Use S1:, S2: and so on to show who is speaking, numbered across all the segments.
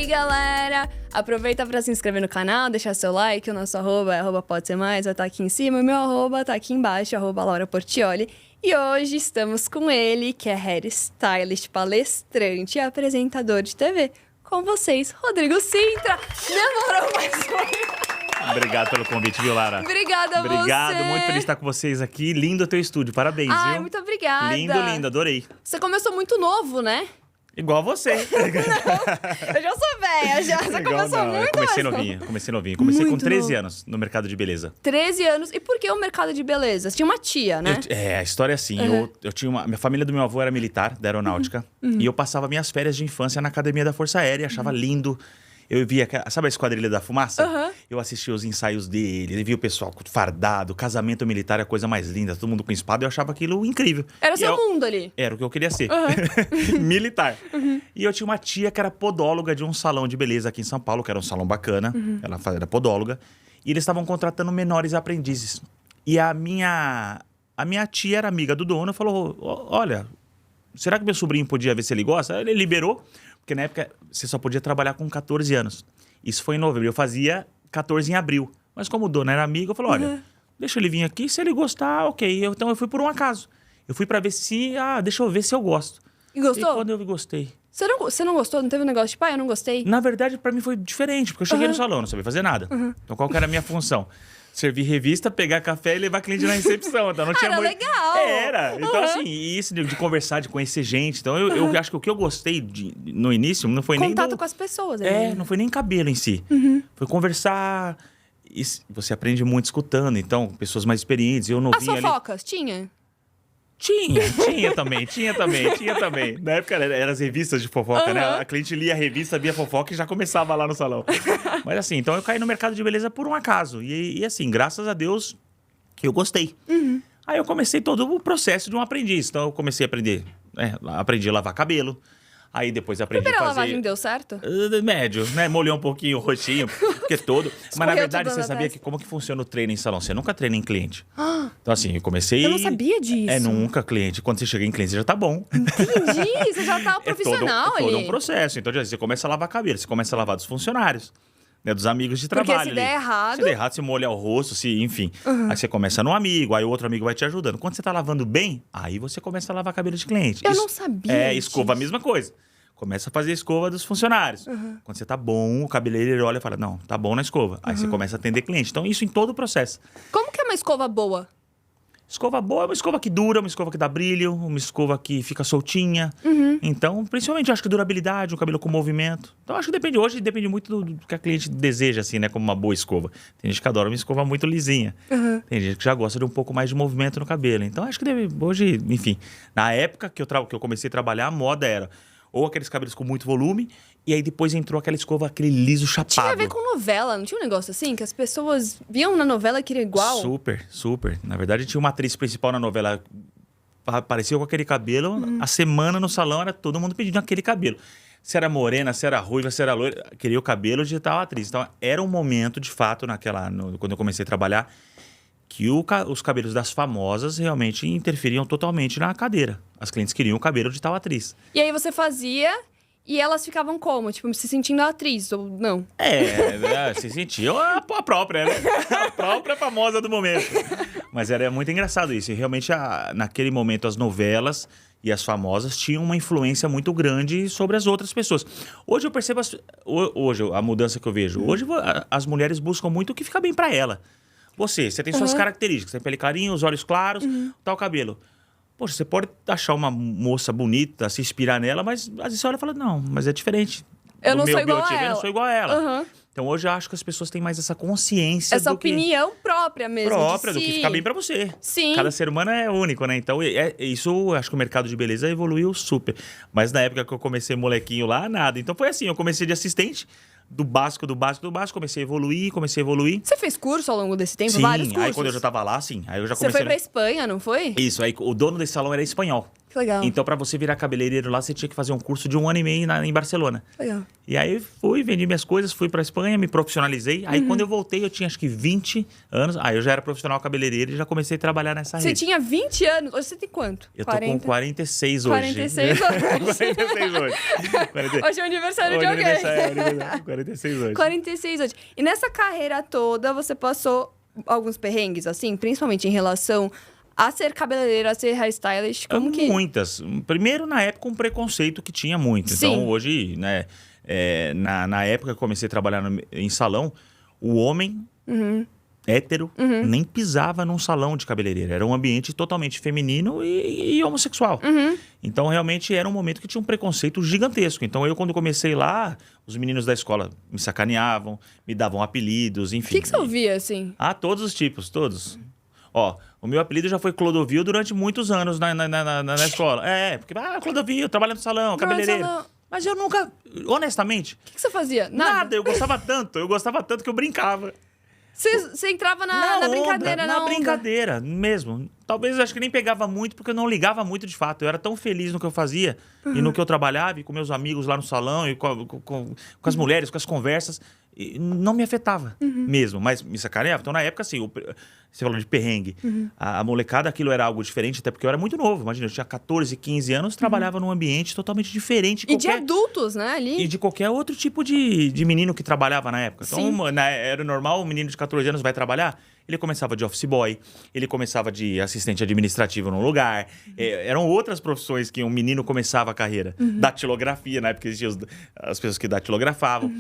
S1: aí, galera? Aproveita para se inscrever no canal, deixar seu like. O nosso arroba é @podesermais, vai estar aqui em cima. O meu arroba tá aqui embaixo, @Laura Portioli. E hoje estamos com ele, que é hairstylist, palestrante e apresentador de TV. Com vocês, Rodrigo Sintra. Demorou, mas foi.
S2: Obrigado pelo convite, viu, Lara?
S1: Obrigada a você.
S2: Obrigado, muito feliz de estar com vocês aqui. Lindo o teu estúdio, parabéns,
S1: Ai,
S2: viu?
S1: muito obrigada.
S2: Lindo, adorei.
S1: Você começou muito novo, né?
S2: Igual você.
S1: Eu já sou velha, já. Você começou
S2: não,
S1: muito
S2: eu comecei
S1: mais
S2: novinha, Comecei com
S1: Muito
S2: 13
S1: novo.
S2: anos no mercado de beleza.
S1: 13 anos. E por que o mercado de beleza? Você tinha uma tia, né?
S2: A história é assim, eu tinha minha família do meu avô era militar, da aeronáutica, e eu passava minhas férias de infância na academia da Força Aérea, achava lindo. Eu via, sabe a Esquadrilha da Fumaça? Eu assistia os ensaios dele, via o pessoal fardado, casamento militar é a coisa mais linda, todo mundo com espada, eu achava aquilo incrível.
S1: Era seu mundo ali.
S2: Era o que eu queria ser, militar. E eu tinha uma tia que era podóloga de um salão de beleza aqui em São Paulo, que era um salão bacana, ela era podóloga, e eles estavam contratando menores aprendizes. E a minha tia era amiga do dono, falou, olha, será que meu sobrinho podia ver se ele gosta? Ele liberou. Porque na época você só podia trabalhar com 14 anos. Isso foi em novembro. Eu fazia 14 em abril. Mas como o dono era amigo, eu falei, olha, deixa ele vir aqui. Se ele gostar, ok. Então eu fui por um acaso. Eu fui pra ver se... deixa eu ver se eu gosto.
S1: E gostou?
S2: E quando eu gostei.
S1: Você não gostou? Não teve um negócio tipo, eu não gostei?
S2: Na verdade, pra mim foi diferente. Porque eu cheguei no salão, não sabia fazer nada. Então qual que era a minha função? Servir revista, pegar café e levar cliente na recepção. Então não tinha
S1: era
S2: muito...
S1: legal!
S2: Era. Então assim, isso de conversar, de conhecer gente. Então eu acho que o que eu gostei no início não foi nem...
S1: Contato com as pessoas.
S2: Não foi nem cabelo em si. Foi conversar. E você aprende muito escutando. Então, pessoas mais experientes. Eu novinho
S1: As fofocas, tinha?
S2: Tinha também. Na época eram as revistas de fofoca, né? A cliente lia a revista, via fofoca e já começava lá no salão. Mas assim, então eu caí no mercado de beleza por um acaso. E assim, graças a Deus, eu gostei. Aí eu comecei todo o processo de um aprendiz. Então eu comecei a aprender. Aprendi a lavar cabelo. Aí depois aprendi a fazer...
S1: A lavagem deu certo?
S2: Médio, né? Molhou um pouquinho o rostinho, porque todo... Mas na verdade, você sabia que como que funciona o treino em salão? Você nunca treina em cliente. Então assim, eu comecei...
S1: Eu não sabia disso.
S2: Nunca cliente. Quando você chega em cliente, você já tá bom.
S1: Entendi, você já tá profissional ali.
S2: É todo um processo. Então você começa a lavar cabelo, você começa a lavar dos funcionários. Né, dos amigos de trabalho.
S1: Porque se der errado...
S2: Se der errado, você molha o rosto, enfim. Aí você começa no amigo, aí o outro amigo vai te ajudando. Quando você tá lavando bem, aí você começa a lavar cabelo de cliente.
S1: Eu não sabia
S2: escova a mesma coisa. Começa a fazer a escova dos funcionários. Quando você tá bom, o cabeleireiro olha e fala, não, tá bom na escova. Aí você começa a atender cliente. Então, isso em todo o processo.
S1: Como que é uma escova boa?
S2: Escova boa é uma escova que dura, uma escova que dá brilho, uma escova que fica soltinha. Então, principalmente, eu acho que durabilidade, um cabelo com movimento. Então, acho que hoje depende muito do que a cliente deseja, assim, né? Como uma boa escova. Tem gente que adora uma escova muito lisinha. Tem gente que já gosta de um pouco mais de movimento no cabelo. Então, acho que hoje, enfim, na época que eu comecei a trabalhar, a moda era ou aqueles cabelos com muito volume, e aí depois entrou aquela escova, aquele liso chapado.
S1: Tinha a ver com novela, não tinha um negócio assim? Que as pessoas viam na novela que era igual?
S2: Super. Na verdade, tinha uma atriz principal na novela, apareceu com aquele cabelo, a semana no salão era todo mundo pedindo aquele cabelo. Se era morena, se era ruiva, se era loira, queria o cabelo de tal atriz. Então, era um momento, de fato, quando eu comecei a trabalhar, que os cabelos das famosas realmente interferiam totalmente na cadeira. As clientes queriam o cabelo de tal atriz.
S1: E aí você fazia e elas ficavam como? Tipo, se sentindo a atriz ou não?
S2: Se sentiam a própria, né? A própria famosa do momento. Mas era muito engraçado isso. E realmente, naquele momento, as novelas e as famosas tinham uma influência muito grande sobre as outras pessoas. Hoje eu percebo, a mudança que eu vejo. Hoje as mulheres buscam muito o que fica bem pra ela. Você tem suas características, tem pele clarinha, os olhos claros, tal cabelo. Poxa, você pode achar uma moça bonita, se inspirar nela, mas às vezes você olha e fala, não, mas é diferente.
S1: Eu não sou igual a ela.
S2: Eu não sou igual a ela. Então hoje eu acho que as pessoas têm mais essa consciência
S1: essa opinião própria mesmo.
S2: Própria, do que fica bem pra você.
S1: Sim.
S2: Cada ser humano é único, né? Então isso, eu acho que o mercado de beleza evoluiu super. Mas na época que eu comecei molequinho lá, nada. Então foi assim, eu comecei de assistente, do básico, comecei a evoluir.
S1: Você fez curso ao longo desse tempo?
S2: Sim,
S1: Vários cursos?
S2: aí quando eu já tava lá, sim. Aí eu já
S1: Você
S2: comecei...
S1: foi pra Espanha, não foi?
S2: Isso, aí o dono desse salão era espanhol.
S1: Que legal.
S2: Então, pra você virar cabeleireiro lá, você tinha que fazer um curso de 1 ano e meio em Barcelona.
S1: Que legal.
S2: E aí fui, vendi minhas coisas, fui pra Espanha, me profissionalizei. Aí quando eu voltei, eu tinha acho que 20 anos. Aí eu já era profissional cabeleireiro e já comecei a trabalhar nessa
S1: Você
S2: rede.
S1: tinha 20 anos. Hoje você tem quanto?
S2: Eu tô com 46 hoje.
S1: 46 hoje.
S2: 46 hoje. 40...
S1: Hoje é o aniversário de
S2: Hoje
S1: alguém.
S2: aniversário, 46 hoje.
S1: 46 hoje. E nessa carreira toda, você passou alguns perrengues, assim? Principalmente em relação a ser cabeleireiro, a ser hairstylist? Como que...
S2: Muitas. Primeiro, na época, um preconceito que tinha muito.
S1: Sim.
S2: Então, hoje, né, na época que eu comecei a trabalhar em salão, o homem hétero nem pisava num salão de cabeleireiro. Era um ambiente totalmente feminino e homossexual. Então, realmente, era um momento que tinha um preconceito gigantesco. Então, eu, quando comecei lá, os meninos da escola me sacaneavam, me davam apelidos,
S1: O
S2: enfim.
S1: que você ouvia, assim?
S2: Ah, todos os tipos, todos. Ó, o meu apelido já foi Clodovil durante muitos anos na escola. Porque, Clodovil, trabalha no salão, cabeleireiro.
S1: salão.
S2: Mas eu nunca, honestamente,
S1: O que você fazia?
S2: nada. Eu gostava tanto que eu brincava.
S1: Você entrava na
S2: onda,
S1: brincadeira,
S2: na
S1: onda.
S2: brincadeira mesmo. Talvez eu acho que nem pegava muito, porque eu não ligava muito de fato. Eu era tão feliz no que eu fazia e no que eu trabalhava, e com meus amigos lá no salão, e com as mulheres, com as conversas. E não me afetava mesmo, mas me sacaneava. Então, na época, assim, você falou de perrengue. A molecada, aquilo era algo diferente, até porque eu era muito novo. Imagina, eu tinha 14, 15 anos, trabalhava num ambiente totalmente diferente.
S1: E de adultos, né, ali?
S2: E de qualquer outro tipo de menino que trabalhava na época.
S1: Sim.
S2: Então, era normal, um menino de 14 anos vai trabalhar, ele começava de office boy, ele começava de assistente administrativo num lugar. Eram outras profissões que um menino começava a carreira. Datilografia, na época existiam as pessoas que datilografavam.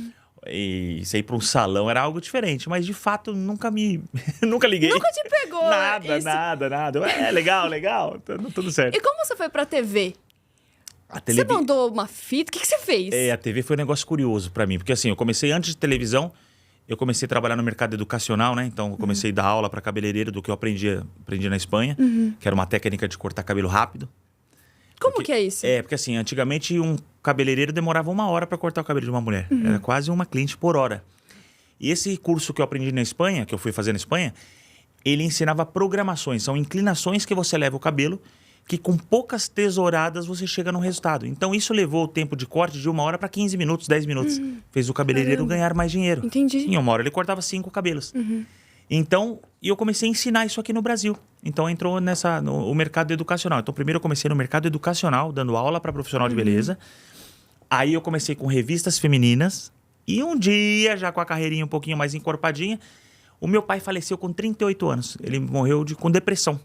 S2: E isso aí para um salão era algo diferente, mas de fato nunca liguei.
S1: Nunca te pegou.
S2: Nada. Legal, tudo certo.
S1: E como você foi pra TV?
S2: A
S1: Você mandou uma fita? O que você fez?
S2: A TV foi um negócio curioso para mim, porque assim, eu comecei antes de televisão, eu comecei a trabalhar no mercado educacional, né? Então eu comecei a dar aula para cabeleireiro do que eu aprendi na Espanha, que era uma técnica de cortar cabelo rápido.
S1: Como que é isso?
S2: Porque assim, antigamente um cabeleireiro demorava 1 hora para cortar o cabelo de uma mulher. Era quase uma cliente por hora. E esse curso que eu aprendi na Espanha, que eu fui fazer na Espanha, ele ensinava programações. São inclinações que você leva o cabelo, que com poucas tesouradas você chega no resultado. Então isso levou o tempo de corte de 1 hora para 15 minutos, 10 minutos. Fez o cabeleireiro ganhar mais dinheiro.
S1: Entendi.
S2: Em 1 hora ele cortava 5 cabelos. Então, eu comecei a ensinar isso aqui no Brasil. Então, entrou no mercado educacional. Então, primeiro eu comecei no mercado educacional, dando aula para profissional de beleza. Aí, eu comecei com revistas femininas. E um dia, já com a carreirinha um pouquinho mais encorpadinha, o meu pai faleceu com 38 anos. Ele morreu com depressão.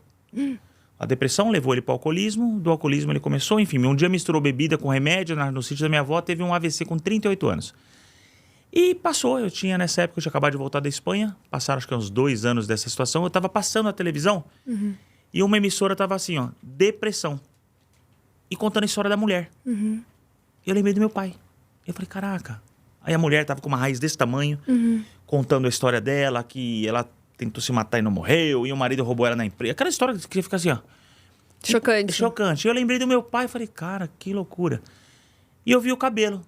S2: A depressão levou ele para o alcoolismo. Do alcoolismo ele começou, enfim, um dia misturou bebida com remédio. No sítio da minha avó, teve um AVC com 38 anos. E passou, eu tinha acabado de voltar da Espanha, passaram acho que uns 2 anos dessa situação, eu estava passando a televisão e uma emissora estava assim, ó, depressão, e contando a história da mulher. E eu lembrei do meu pai. Eu falei, caraca. Aí a mulher estava com uma raiz desse tamanho, contando a história dela, que ela tentou se matar e não morreu, e o marido roubou ela na empresa. Aquela história que fica assim, ó.
S1: Chocante.
S2: Chocante. Eu lembrei do meu pai e falei, cara, que loucura. E eu vi o cabelo.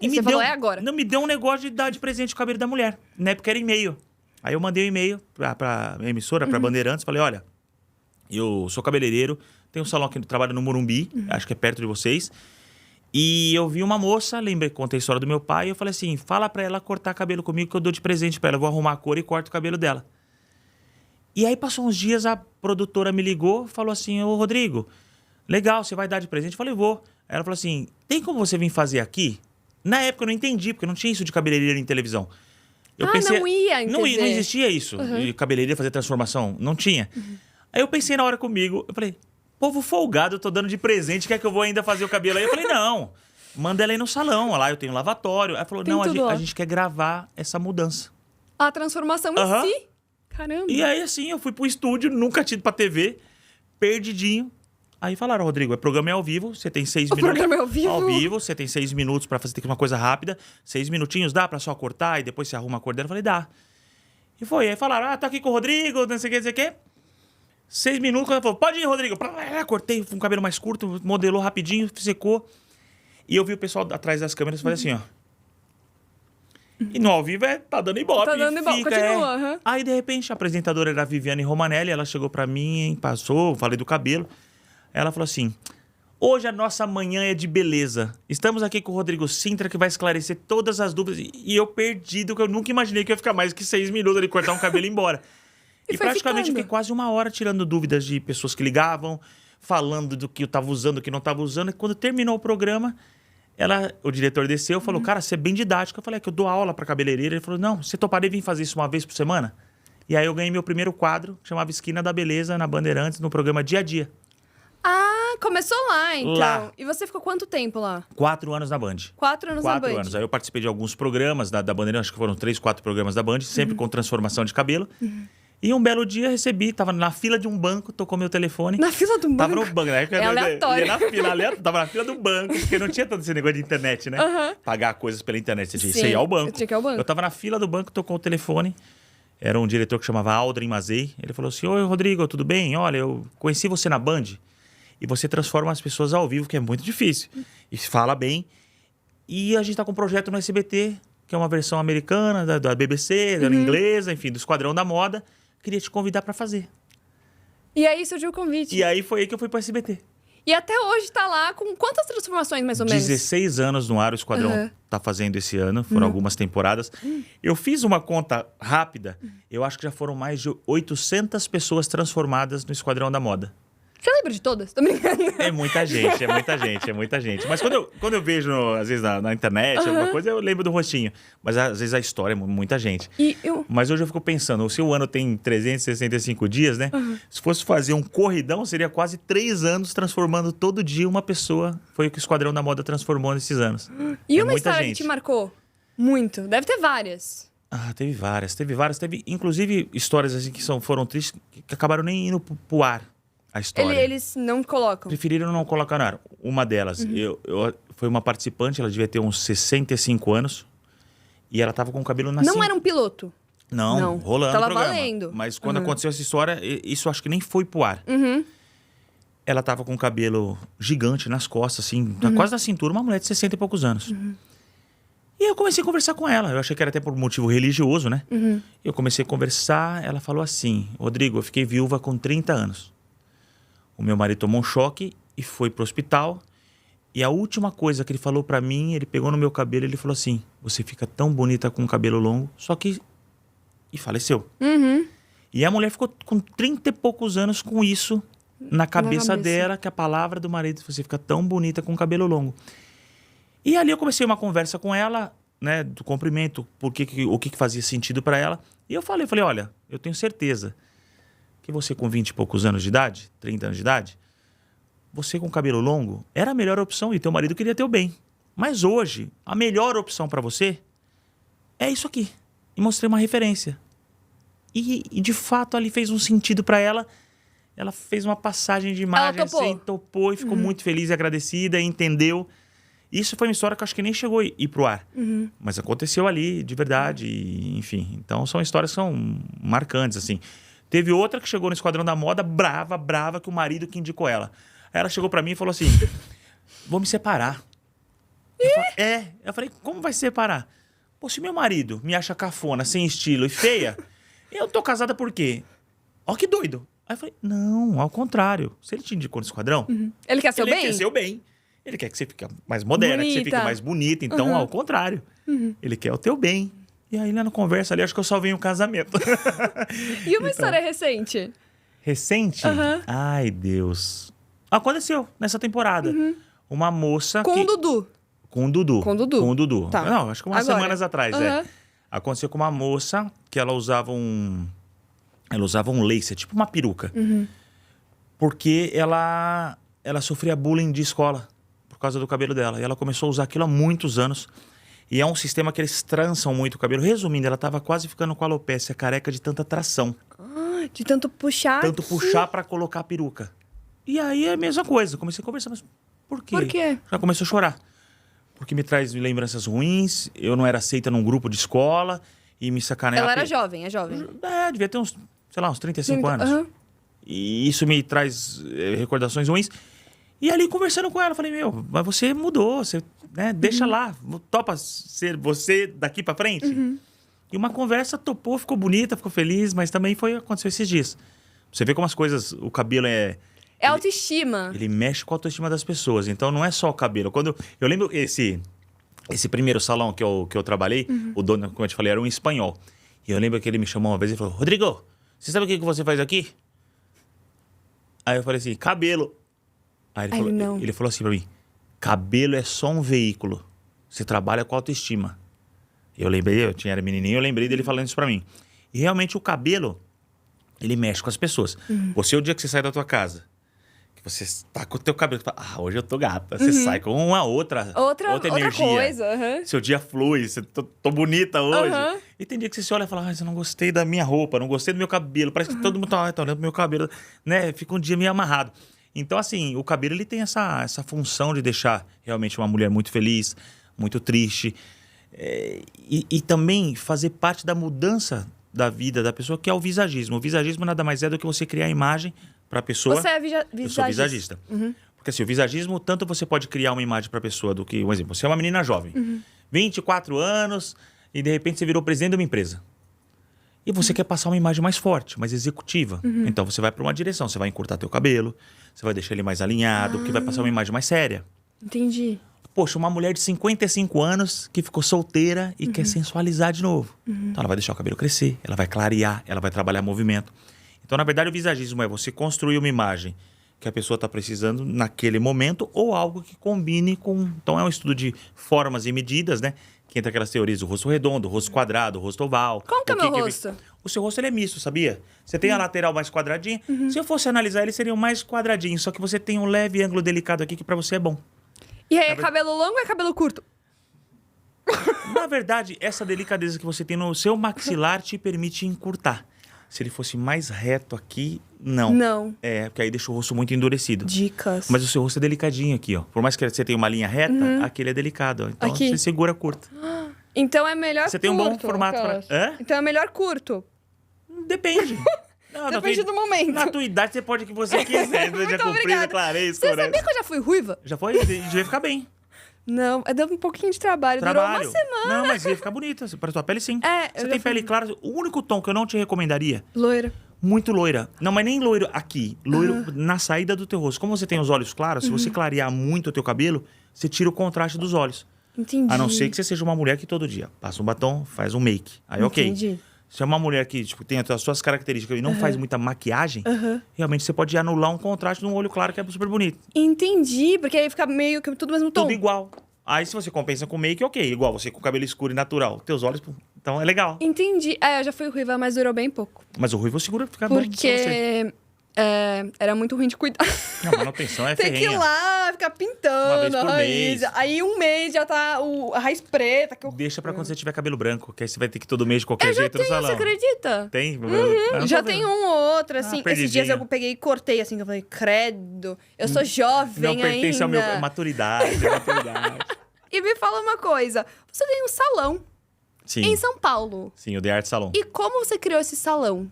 S1: E você falou, é agora.
S2: Não, me deu um negócio de dar de presente o cabelo da mulher. Na época era e-mail. Aí eu mandei um e-mail pra emissora, pra Bandeirantes. Falei, olha, eu sou cabeleireiro, tenho um salão aqui que trabalha no Morumbi, acho que é perto de vocês. E eu vi uma moça, contei a história do meu pai, e eu falei assim, fala pra ela cortar cabelo comigo que eu dou de presente pra ela. Eu vou arrumar a cor e corto o cabelo dela. E aí passou uns dias, a produtora me ligou, falou assim, ô Rodrigo, legal, você vai dar de presente? Eu falei, vou. Aí ela falou assim, tem como você vir fazer aqui? Na época eu não entendi, porque não tinha isso de cabeleireiro em televisão. Eu pensei,
S1: não ia em
S2: não
S1: TV.
S2: existia isso, de cabeleireiro fazer transformação. Não tinha. Aí eu pensei na hora comigo, eu falei, povo folgado, eu tô dando de presente, quer que eu vou ainda fazer o cabelo? Aí eu falei, não, manda ela aí no salão, lá eu tenho um lavatório. Aí ela falou,
S1: Tem
S2: não,
S1: tudo
S2: a gente quer gravar essa mudança.
S1: A transformação em si. Caramba.
S2: E aí assim, eu fui pro estúdio, nunca tinha ido pra TV, perdidinho. Aí falaram, Rodrigo, o programa é ao vivo, você tem 6 minutos.
S1: O programa é ao vivo?
S2: Ao vivo, você tem 6 minutos pra fazer uma coisa rápida. 6 minutinhos, dá pra só cortar e depois você arruma a cor dela? Eu falei, dá. E foi. Aí falaram, tô aqui com o Rodrigo, não sei o que. 6 minutos, quando ela falou, pode ir, Rodrigo. Cortei, um cabelo mais curto, modelou rapidinho, secou. E eu vi o pessoal atrás das câmeras fazer assim, ó. E no ao vivo tá dando ibope.
S1: Tá dando ibope, continua.
S2: Aí, de repente, a apresentadora era a Viviane Romanelli, ela chegou pra mim, passou, falei do cabelo. Ela falou assim, hoje a nossa manhã é de beleza. Estamos aqui com o Rodrigo Sintra, que vai esclarecer todas as dúvidas. E eu perdido, que eu nunca imaginei que ia ficar mais que 6 minutos ali, cortar um cabelo e ir embora. E praticamente eu fiquei quase 1 hora tirando dúvidas de pessoas que ligavam, falando do que eu tava usando, do que não tava usando. E quando terminou o programa, o diretor desceu e falou, cara, você é bem didático. Eu falei, que eu dou aula pra cabeleireira. Ele falou, não, você toparia vir fazer isso uma vez por semana? E aí eu ganhei meu primeiro quadro, que chamava Esquina da Beleza, na Bandeirantes, no programa Dia a Dia.
S1: Ah, começou lá, então.
S2: Lá.
S1: E você ficou quanto tempo lá?
S2: 4 anos na Band.
S1: 4 anos na Band.
S2: 4 anos. Aí eu participei de alguns programas da Bandeirantes, acho que foram 3, 4 programas da Band, sempre com transformação de cabelo. E um belo dia recebi, tava na fila de um banco, tocou meu telefone.
S1: Na fila do banco?
S2: Tava no banco, né?
S1: É aleatório.
S2: Tava na fila do banco, porque não tinha tanto esse negócio de internet, né? Pagar coisas pela internet, você
S1: Sim,
S2: ia ao banco.
S1: tinha que ir ao banco.
S2: Eu tava na fila do banco, tocou o telefone. Era um diretor que chamava Aldrin Mazei. Ele falou assim, oi, Rodrigo, tudo bem? Olha, eu conheci você na Band e você transforma as pessoas ao vivo, que é muito difícil. E fala bem. E a gente tá com um projeto no SBT, que é uma versão americana, da BBC, da inglesa, enfim, do Esquadrão da Moda. Queria te convidar pra fazer.
S1: E aí surgiu o convite.
S2: E aí foi aí que eu fui pro SBT.
S1: E até hoje tá lá com quantas transformações, mais ou menos?
S2: 16 anos no ar, o Esquadrão tá fazendo esse ano. Foram algumas temporadas. Eu fiz uma conta rápida. Eu acho que já foram mais de 800 pessoas transformadas no Esquadrão da Moda.
S1: Você lembra de todas? Tô brincando.
S2: É muita gente, é muita gente, é muita gente. Mas quando eu vejo, às vezes, na internet, alguma coisa, eu lembro do rostinho. Mas, às vezes, a história é muita gente. Mas hoje eu fico pensando, se o ano tem 365 dias, né? Se fosse fazer um corridão, seria quase 3 anos transformando todo dia uma pessoa. Foi o que o Esquadrão da Moda transformou nesses anos.
S1: E
S2: é
S1: uma
S2: muita
S1: história
S2: gente.
S1: que te marcou? Muito. Deve ter várias.
S2: Ah, teve várias. Teve, inclusive, histórias assim que foram tristes, que acabaram nem indo pro ar. A história.
S1: Eles não colocam.
S2: Preferiram não colocar no ar. Uma delas, foi uma participante, ela devia ter uns 65 anos. E ela tava com o cabelo na
S1: Não era um piloto?
S2: Não, rolando
S1: tava
S2: o programa.
S1: valendo.
S2: Mas quando aconteceu essa história, isso acho que nem foi pro ar. Ela tava com o cabelo gigante nas costas, assim, quase na cintura, uma mulher de 60 e poucos anos. E eu comecei a conversar com ela. Eu achei que era até por motivo religioso, né? Eu comecei a conversar, ela falou assim, Rodrigo, eu fiquei viúva com 30 anos. O meu marido tomou um choque e foi pro hospital. E a última coisa que ele falou pra mim, ele pegou no meu cabelo e ele falou assim, você fica tão bonita com o cabelo longo, só que... E faleceu. E a mulher ficou com 30 e poucos anos com isso na cabeça dela, que a palavra do marido, você fica tão bonita com o cabelo longo. E ali eu comecei uma conversa com ela, né, do comprimento, o que fazia sentido pra ela. E eu falei, olha, eu tenho certeza que você com 20 e poucos anos de idade, 30 anos de idade, você com cabelo longo era a melhor opção e teu marido queria teu bem. Mas hoje, a melhor opção pra você é isso aqui. E mostrei uma referência. E de fato ali fez um sentido pra ela. Ela fez uma passagem de imagem, assim, topou e ficou muito feliz e agradecida, e entendeu. Isso foi uma história que eu acho que nem chegou a ir pro ar. Mas aconteceu ali, de verdade, e, enfim. Então são histórias que são marcantes, assim. Teve outra que chegou no Esquadrão da Moda, brava, que o marido que indicou ela. Aí ela chegou pra mim e falou assim, vou me separar. Eu falei, como vai se separar? Pô, se meu marido me acha cafona, sem estilo e feia, eu tô casada por quê? Ó que doido. Aí eu falei, não, ao contrário. Se ele te indicou no Esquadrão...
S1: Ele quer seu bem?
S2: Ele quer seu bem. Ele quer que você fique mais moderna, que você fique mais bonita. Então, ao contrário. Ele quer o teu bem. E aí, lá na conversa ali, acho que eu salvei um casamento.
S1: E uma história recente?
S2: Recente? Ai, Deus. Aconteceu nessa temporada. Uma moça
S1: Com o Dudu.
S2: Com o Dudu.
S1: Com o Dudu. Tá.
S2: Não, acho que umas semanas atrás, Aconteceu com uma moça que ela usava um lace, tipo uma peruca. Porque ela sofria bullying de escola por causa do cabelo dela. E ela começou a usar aquilo há muitos anos. E é um sistema que eles trançam muito o cabelo. Resumindo, ela tava quase ficando com alopécia careca de tanta tração.
S1: De tanto puxar
S2: Puxar pra colocar a peruca. E aí é a mesma coisa. Comecei a conversar, mas por quê?
S1: Por quê?
S2: Já começou a chorar. Porque me traz lembranças ruins. Eu não era aceita num grupo de escola. E me sacaneava.
S1: Ela era jovem, é jovem.
S2: Devia ter uns 35 anos. E isso me traz recordações ruins. E ali, conversando com ela, eu falei, mas você mudou, você, né, deixa lá, topa ser você daqui pra frente? E uma conversa topou, ficou bonita, ficou feliz, mas também aconteceu esses dias. Você vê como as coisas, o cabelo é
S1: É autoestima.
S2: Ele mexe com a autoestima das pessoas. Então, não é só o cabelo. Quando eu lembro esse primeiro salão que eu trabalhei, o dono, como eu te falei, era um espanhol. E eu lembro que ele me chamou uma vez e falou, Rodrigo, você sabe o que você faz aqui? Aí eu falei assim, cabelo. Aí ele falou assim pra mim, cabelo é só um veículo. Você trabalha com autoestima. Eu era menininho, eu lembrei dele falando isso pra mim. E realmente o cabelo, ele mexe com as pessoas. Você, o dia que você sai da tua casa, que você tá com o teu cabelo, você fala, hoje eu tô gata. Você sai com uma outra energia.
S1: Coisa.
S2: Seu dia flui, você tô bonita hoje. E tem dia que você se olha e fala, eu não gostei da minha roupa, não gostei do meu cabelo. Parece que todo mundo tá olhando pro meu cabelo, né? Fica um dia meio amarrado. Então, assim, o cabelo, ele tem essa função de deixar realmente uma mulher muito feliz, muito triste. E também fazer parte da mudança da vida da pessoa, que é o visagismo. O visagismo nada mais é do que você criar a imagem para a pessoa.
S1: Você é visagista.
S2: Eu sou visagista. Porque assim, o visagismo, tanto você pode criar uma imagem para a pessoa do que, um exemplo, você é uma menina jovem, 24 anos, e de repente você virou presidente de uma empresa. E você quer passar uma imagem mais forte, mais executiva. Então você vai para uma direção, você vai encurtar teu cabelo, você vai deixar ele mais alinhado, que vai passar uma imagem mais séria.
S1: Entendi.
S2: Poxa, uma mulher de 55 anos que ficou solteira e quer sensualizar de novo. Então ela vai deixar o cabelo crescer, ela vai clarear, ela vai trabalhar movimento. Então, na verdade, o visagismo é você construir uma imagem que a pessoa está precisando naquele momento ou algo que combine com... Então, é um estudo de formas e medidas, né? Que entra aquelas teorias do rosto redondo, rosto quadrado, rosto oval.
S1: Como que é o meu rosto?
S2: O seu rosto ele é misto, sabia? Você tem a lateral mais quadradinha. Se eu fosse analisar, ele seria mais quadradinho. Só que você tem um leve ângulo delicado aqui que para você é bom.
S1: E aí, é cabelo longo ou é cabelo curto?
S2: Na verdade, essa delicadeza que você tem no seu maxilar te permite encurtar. Se ele fosse mais reto aqui, não.
S1: Não.
S2: Porque aí deixa o rosto muito endurecido.
S1: Dicas.
S2: Mas o seu rosto é delicadinho aqui, ó. Por mais que você tenha uma linha reta, aqui ele é delicado, ó. Então
S1: aqui.
S2: você segura curto.
S1: Então é melhor curto.
S2: Você tem um bom formato pra...
S1: Então é melhor curto.
S2: Depende. Não,
S1: Depende do momento.
S2: Na tua idade, você pode o que você quiser.
S1: Muito
S2: comprida,
S1: obrigada.
S2: clareza,
S1: Você sabia que eu já fui ruiva?
S2: Já foi? Devia ficar bem.
S1: Não, deu um pouquinho de trabalho. Durou uma semana.
S2: Não, mas ia ficar bonita. Para tua pele, sim. Você tem pele clara. O único tom que eu não te recomendaria...
S1: Loira.
S2: Muito loira. Não, mas nem loiro aqui. Loiro na saída do teu rosto. Como você tem os olhos claros, se você clarear muito o teu cabelo, você tira o contraste dos olhos.
S1: Entendi.
S2: A não ser que você seja uma mulher que todo dia passa um batom, faz um make. Aí, ok. Se é uma mulher que tem as suas características e não faz muita maquiagem, realmente você pode anular um contraste de um olho claro que é super bonito.
S1: Entendi, porque aí fica meio que tudo mesmo tom.
S2: Tudo igual. Aí se você compensa com make, ok. Igual você com o cabelo escuro e natural. Teus olhos, então é legal.
S1: Entendi. Eu já fui ruiva, mas durou bem pouco.
S2: Mas o ruivo segura fica bom pra você.
S1: Porque era muito ruim de cuidar.
S2: A manutenção é
S1: Tem
S2: ferrenha.
S1: que ir lá, ficar pintando
S2: Uma vez por
S1: a raiz.
S2: mês.
S1: Aí um mês já tá a raiz preta.
S2: Deixa pra quando você tiver cabelo branco, que aí você vai ter que ir todo mês de qualquer jeito no
S1: Você
S2: salão.
S1: acredita?
S2: Tem?
S1: Já tem um ou outro, assim. Esses
S2: perdidinha.
S1: dias eu peguei e cortei, assim, que eu falei, credo, eu sou jovem
S2: Não pertence ao
S1: ainda.
S2: meu... Maturidade.
S1: E me fala uma coisa, você tem um salão
S2: Sim.
S1: em São Paulo.
S2: Sim, o The Art Salon.
S1: E como você criou esse salão?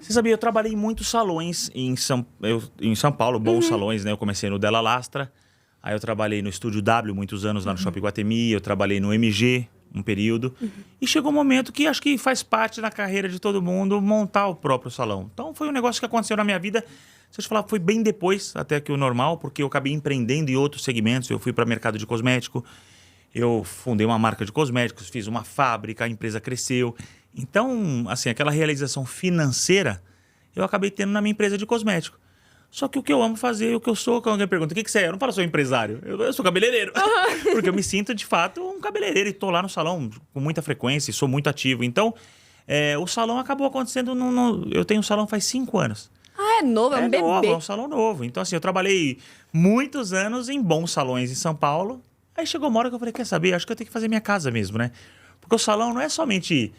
S2: Você sabia, eu trabalhei em muitos salões em São Paulo, bons salões, né? Eu comecei no Della Lastra, aí eu trabalhei no Estúdio W muitos anos lá no Shopping Guatemi, eu trabalhei no MG um período. E chegou um momento que acho que faz parte da carreira de todo mundo montar o próprio salão. Então foi um negócio que aconteceu na minha vida. Se eu te falar, foi bem depois até que o normal, porque eu acabei empreendendo em outros segmentos. Eu fui para o mercado de cosmético, eu fundei uma marca de cosméticos, fiz uma fábrica, a empresa cresceu. Então, assim, aquela realização financeira eu acabei tendo na minha empresa de cosmético. Só que o que eu amo fazer, o que eu sou, quando alguém pergunta, o que você é? Eu não falo, sou empresário, eu sou cabeleireiro. Porque eu me sinto, de fato, um cabeleireiro e estou lá no salão com muita frequência e sou muito ativo. Então, o salão acabou acontecendo, eu tenho um salão faz 5 anos.
S1: É novo, é um bebê.
S2: Novo, é um salão novo. Então, assim, eu trabalhei muitos anos em bons salões em São Paulo. Aí chegou uma hora que eu falei, quer saber? Acho que eu tenho que fazer minha casa mesmo, né? Porque o salão não é somente...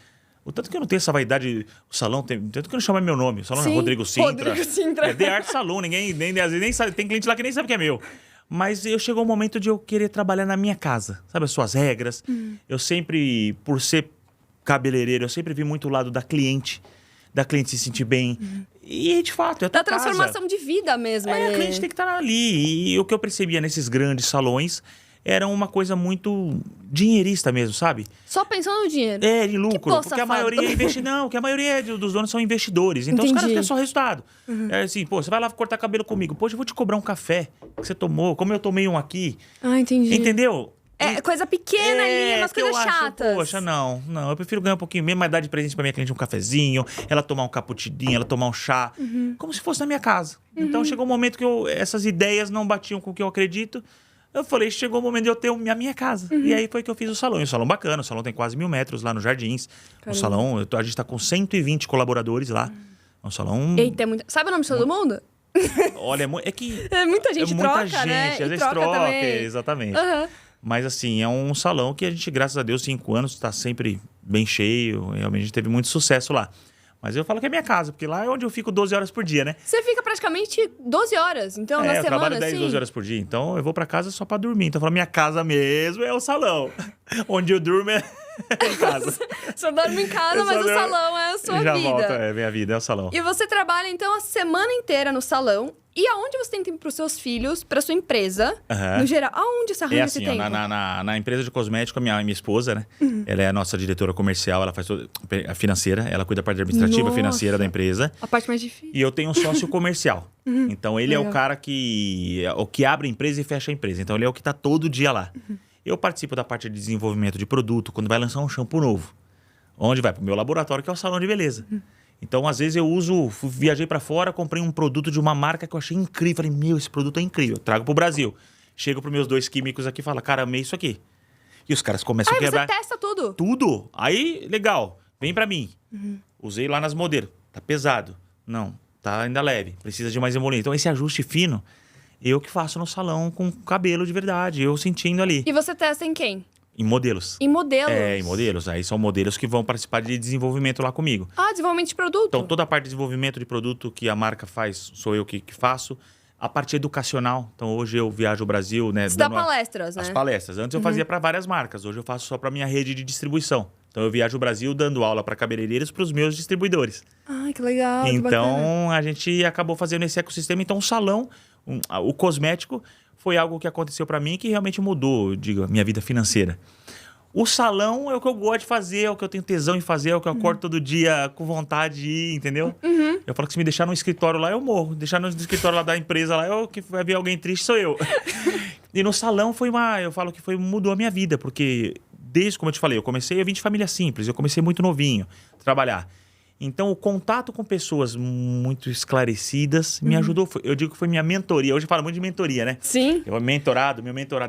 S2: O tanto que eu não tenho essa vaidade, o salão tem... Tanto que eu não chamo meu nome. O salão é Rodrigo Sintra.
S1: Rodrigo Sintra.
S2: É The Art Salon. Às vezes nem sabe. Tem cliente lá que nem sabe que é meu. Mas chegou o momento de eu querer trabalhar na minha casa. Sabe, as suas regras. Eu sempre, por ser cabeleireiro, eu sempre vi muito o lado da cliente se sentir bem. E, de fato, é a tua
S1: Da transformação de vida mesmo.
S2: a cliente tem que estar ali. E o que eu percebia nesses grandes salões era uma coisa muito dinheirista mesmo, sabe?
S1: Só pensando no dinheiro.
S2: É, de lucro.
S1: pô,
S2: Porque
S1: safado.
S2: a maioria é Não, que a maioria dos donos são investidores. Então os caras
S1: Entendi.
S2: querem só resultado. É assim, pô, você vai lá cortar cabelo comigo. Poxa, eu vou te cobrar um café que você tomou, como eu tomei um aqui.
S1: Ah, entendi.
S2: Entendeu?
S1: É coisa pequena ali, umas
S2: que eu
S1: coisas
S2: acho,
S1: chatas.
S2: Poxa, não. Eu prefiro ganhar um pouquinho mesmo, mas dar de presente pra minha cliente um cafezinho, ela tomar um cappuccino, ela tomar um chá, como se fosse na minha casa. Então chegou um momento que essas ideias não batiam com o que eu acredito. Eu falei, chegou o momento de eu ter a minha casa. E aí foi que eu fiz o salão. E o salão bacana, o salão tem quase 1.000 metros lá nos Jardins.
S1: Caramba.
S2: O salão, a gente tá com 120 colaboradores lá. É um salão...
S1: Eita, é muito... Sabe o nome de todo mundo?
S2: Olha, é que...
S1: É muita gente
S2: muita
S1: troca,
S2: gente,
S1: né?
S2: às
S1: E
S2: vezes
S1: troca
S2: troca,
S1: também.
S2: exatamente.
S1: Aham.
S2: Mas assim, é um salão que a gente, graças a Deus, 5 anos, está sempre bem cheio. Realmente a gente teve muito sucesso lá. Mas eu falo que é minha casa, porque lá é onde eu fico 12 horas por dia, né?
S1: Você fica praticamente 12 horas, então, na
S2: eu
S1: semana,
S2: trabalho 10,
S1: assim?
S2: 12 horas por dia. Então eu vou pra casa só pra dormir. Então eu falo, minha casa mesmo é o salão. Onde eu durmo é em casa.
S1: Você dorme em casa,
S2: Eu
S1: mas
S2: só
S1: o
S2: durmo-
S1: salão é a sua
S2: Já
S1: vida.
S2: volta, minha vida é o salão.
S1: E você trabalha, então, a semana inteira no salão. E aonde você tem tempo pros seus filhos, pra sua empresa,
S2: Aham.
S1: no geral? Aonde você arranja
S2: É
S1: esse
S2: assim, ó,
S1: tempo?
S2: na empresa de cosmético, a minha esposa, né? Ela é a nossa diretora comercial, ela faz toda a financeira, ela cuida da parte administrativa,
S1: Nossa.
S2: financeira da empresa.
S1: A parte mais difícil.
S2: E eu tenho um sócio comercial. Então ele é o
S1: Legal.
S2: cara que abre a empresa e fecha a empresa. Então ele é o que tá todo dia lá. Eu participo da parte de desenvolvimento de produto, quando vai lançar um shampoo novo. Onde vai? Pro meu laboratório, que é o salão de beleza. Então, às vezes, viajei pra fora, comprei um produto de uma marca que eu achei incrível. Falei, meu, esse produto é incrível. Trago pro Brasil. Chego pros meus 2 químicos aqui e falo, cara, amei isso aqui. E os caras começam a
S1: Aí
S2: quebrar
S1: você testa tudo.
S2: tudo. Aí, legal. Vem pra mim. Usei lá nas modelos. Tá pesado. Não, tá ainda leve. Precisa de mais emollient. Então, esse ajuste fino, eu que faço no salão com cabelo de verdade. Eu sentindo ali.
S1: E você testa em quem?
S2: Em modelos.
S1: Em modelos.
S2: Em modelos. Aí são modelos que vão participar de desenvolvimento lá comigo.
S1: Ah, desenvolvimento de produto.
S2: Então, toda a parte de desenvolvimento de produto que a marca faz, sou eu que faço. A parte educacional. Então, hoje eu viajo o Brasil, né?
S1: Você dá
S2: dando
S1: palestras, né?
S2: as palestras. Antes eu fazia para várias marcas. Hoje eu faço só para minha rede de distribuição. Então, eu viajo o Brasil dando aula para cabeleireiros para os meus distribuidores.
S1: Ai, que legal, que bacana.
S2: Então, a gente acabou fazendo esse ecossistema. Então, o salão, o cosmético, foi algo que aconteceu para mim que realmente mudou, eu digo, a minha vida financeira. O salão é o que eu gosto de fazer, é o que eu tenho tesão em fazer, é o que eu acordo todo dia com vontade de ir, entendeu? Eu falo que se me deixar no escritório lá, eu morro. Deixar no escritório lá da empresa lá, que vai ver alguém triste, sou eu. E no salão eu falo que mudou a minha vida, porque desde, como eu te falei, eu vim de família simples, eu comecei muito novinho a trabalhar. Então, o contato com pessoas muito esclarecidas me ajudou. Eu digo que foi minha mentoria. Hoje eu falo muito de mentoria, né?
S1: Sim.
S2: Meu mentorado.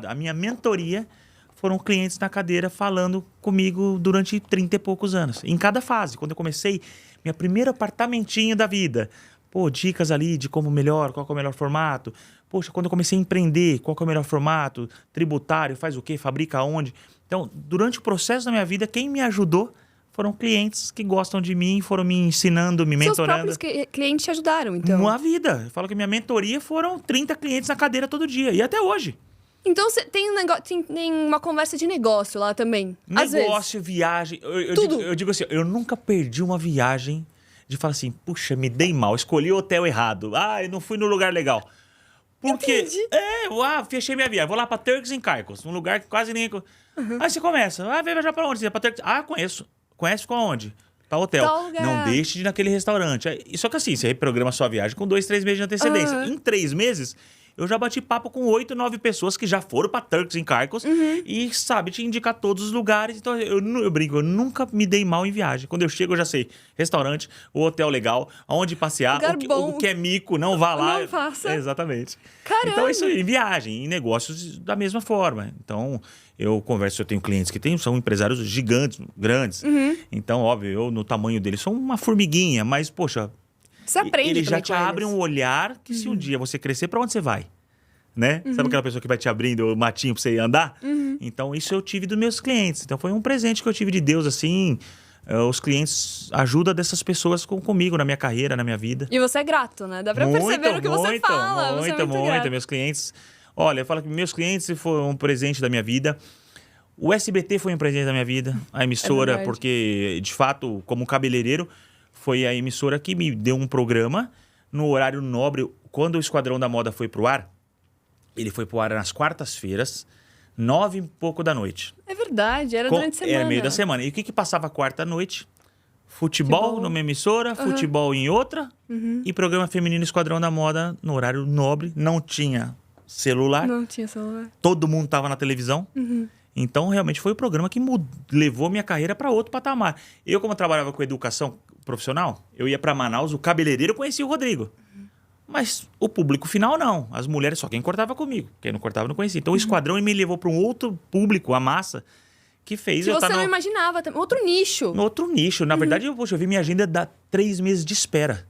S2: A minha mentoria foram clientes na cadeira falando comigo durante 30 e poucos anos. Em cada fase. Quando eu comecei, meu primeiro apartamentinho da vida. Pô, dicas ali de como melhor, qual que é o melhor formato. Poxa, quando eu comecei a empreender, qual que é o melhor formato? Tributário, faz o quê? Fabrica onde? Então, durante o processo da minha vida, quem me ajudou foram clientes que gostam de mim, foram me ensinando, me
S1: Seus
S2: mentorando.
S1: próprios clientes te ajudaram, então.
S2: Na vida. Eu falo que minha mentoria foram 30 clientes na cadeira todo dia. E até hoje.
S1: Então você tem uma conversa de negócio lá também. Às vezes.
S2: Negócio, viagem.
S1: Tudo.
S2: Eu digo assim, eu nunca perdi uma viagem de falar assim, puxa, me dei mal, escolhi o hotel errado. Ah, eu não fui no lugar legal. Porque,
S1: Entendi.
S2: fechei minha viagem. Vou lá pra Turks and Caicos, um lugar que quase ninguém... Aí você começa, vai viajar pra onde? Você vai pra Turks... Conheço. Conhece com onde? Tal hotel.
S1: Tal lugar.
S2: Não deixe de ir naquele restaurante. Só que assim, você reprograma a sua viagem com 2, 3 meses de antecedência. Em 3 meses, eu já bati papo com 8, 9 pessoas que já foram pra Turks and Caicos e sabe te indicar todos os lugares. Então eu brinco, eu nunca me dei mal em viagem. Quando eu chego, eu já sei restaurante, o hotel legal, aonde passear,
S1: Lugar bom.
S2: o que é mico, não vá lá.
S1: Não faça.
S2: Exatamente.
S1: Caramba.
S2: Então isso em viagem, em negócios da mesma forma. Então eu tenho clientes que são empresários gigantes, grandes. Então, óbvio, eu no tamanho deles sou uma formiguinha, mas poxa,
S1: Você aprende
S2: eles já
S1: também
S2: te
S1: com
S2: abrem
S1: eles.
S2: um olhar que se um dia você crescer, pra onde você vai? Né? Sabe aquela pessoa que vai te abrindo o matinho pra você ir andar? Então, isso eu tive dos meus clientes. Então, foi um presente que eu tive de Deus, assim. Os clientes ajudam dessas pessoas comigo na minha carreira, na minha vida.
S1: E você é grato, né? Dá pra perceber no que você fala. Você é muito grato.
S2: Meus clientes... Olha, eu falo que meus clientes foram um presente da minha vida. O SBT foi um presente da minha vida. A emissora,
S1: verdade.
S2: porque, de fato, como cabeleireiro, foi a emissora que me deu um programa no horário nobre. Quando o Esquadrão da Moda foi pro ar, ele foi pro ar nas quartas-feiras, 9 e pouco da noite.
S1: É verdade, era durante a semana.
S2: Era meio da semana. E o que passava quarta à noite? Futebol numa emissora, futebol em outra e programa Feminino Esquadrão da Moda no horário nobre. Não tinha celular.
S1: Não tinha celular.
S2: Todo mundo tava na televisão. Então, realmente, foi o programa que levou minha carreira para outro patamar. Eu, como trabalhava com educação profissional, eu ia para Manaus, o cabeleireiro conhecia o Rodrigo. Mas o público final, não. As mulheres, só quem cortava comigo. Quem não cortava, não conhecia. Então, o Esquadrão me levou para um outro público, a massa, que fez
S1: Que
S2: eu
S1: você
S2: estar
S1: não imaginava. Outro nicho.
S2: no outro nicho. Na verdade, eu vi minha agenda dar 3 meses de espera.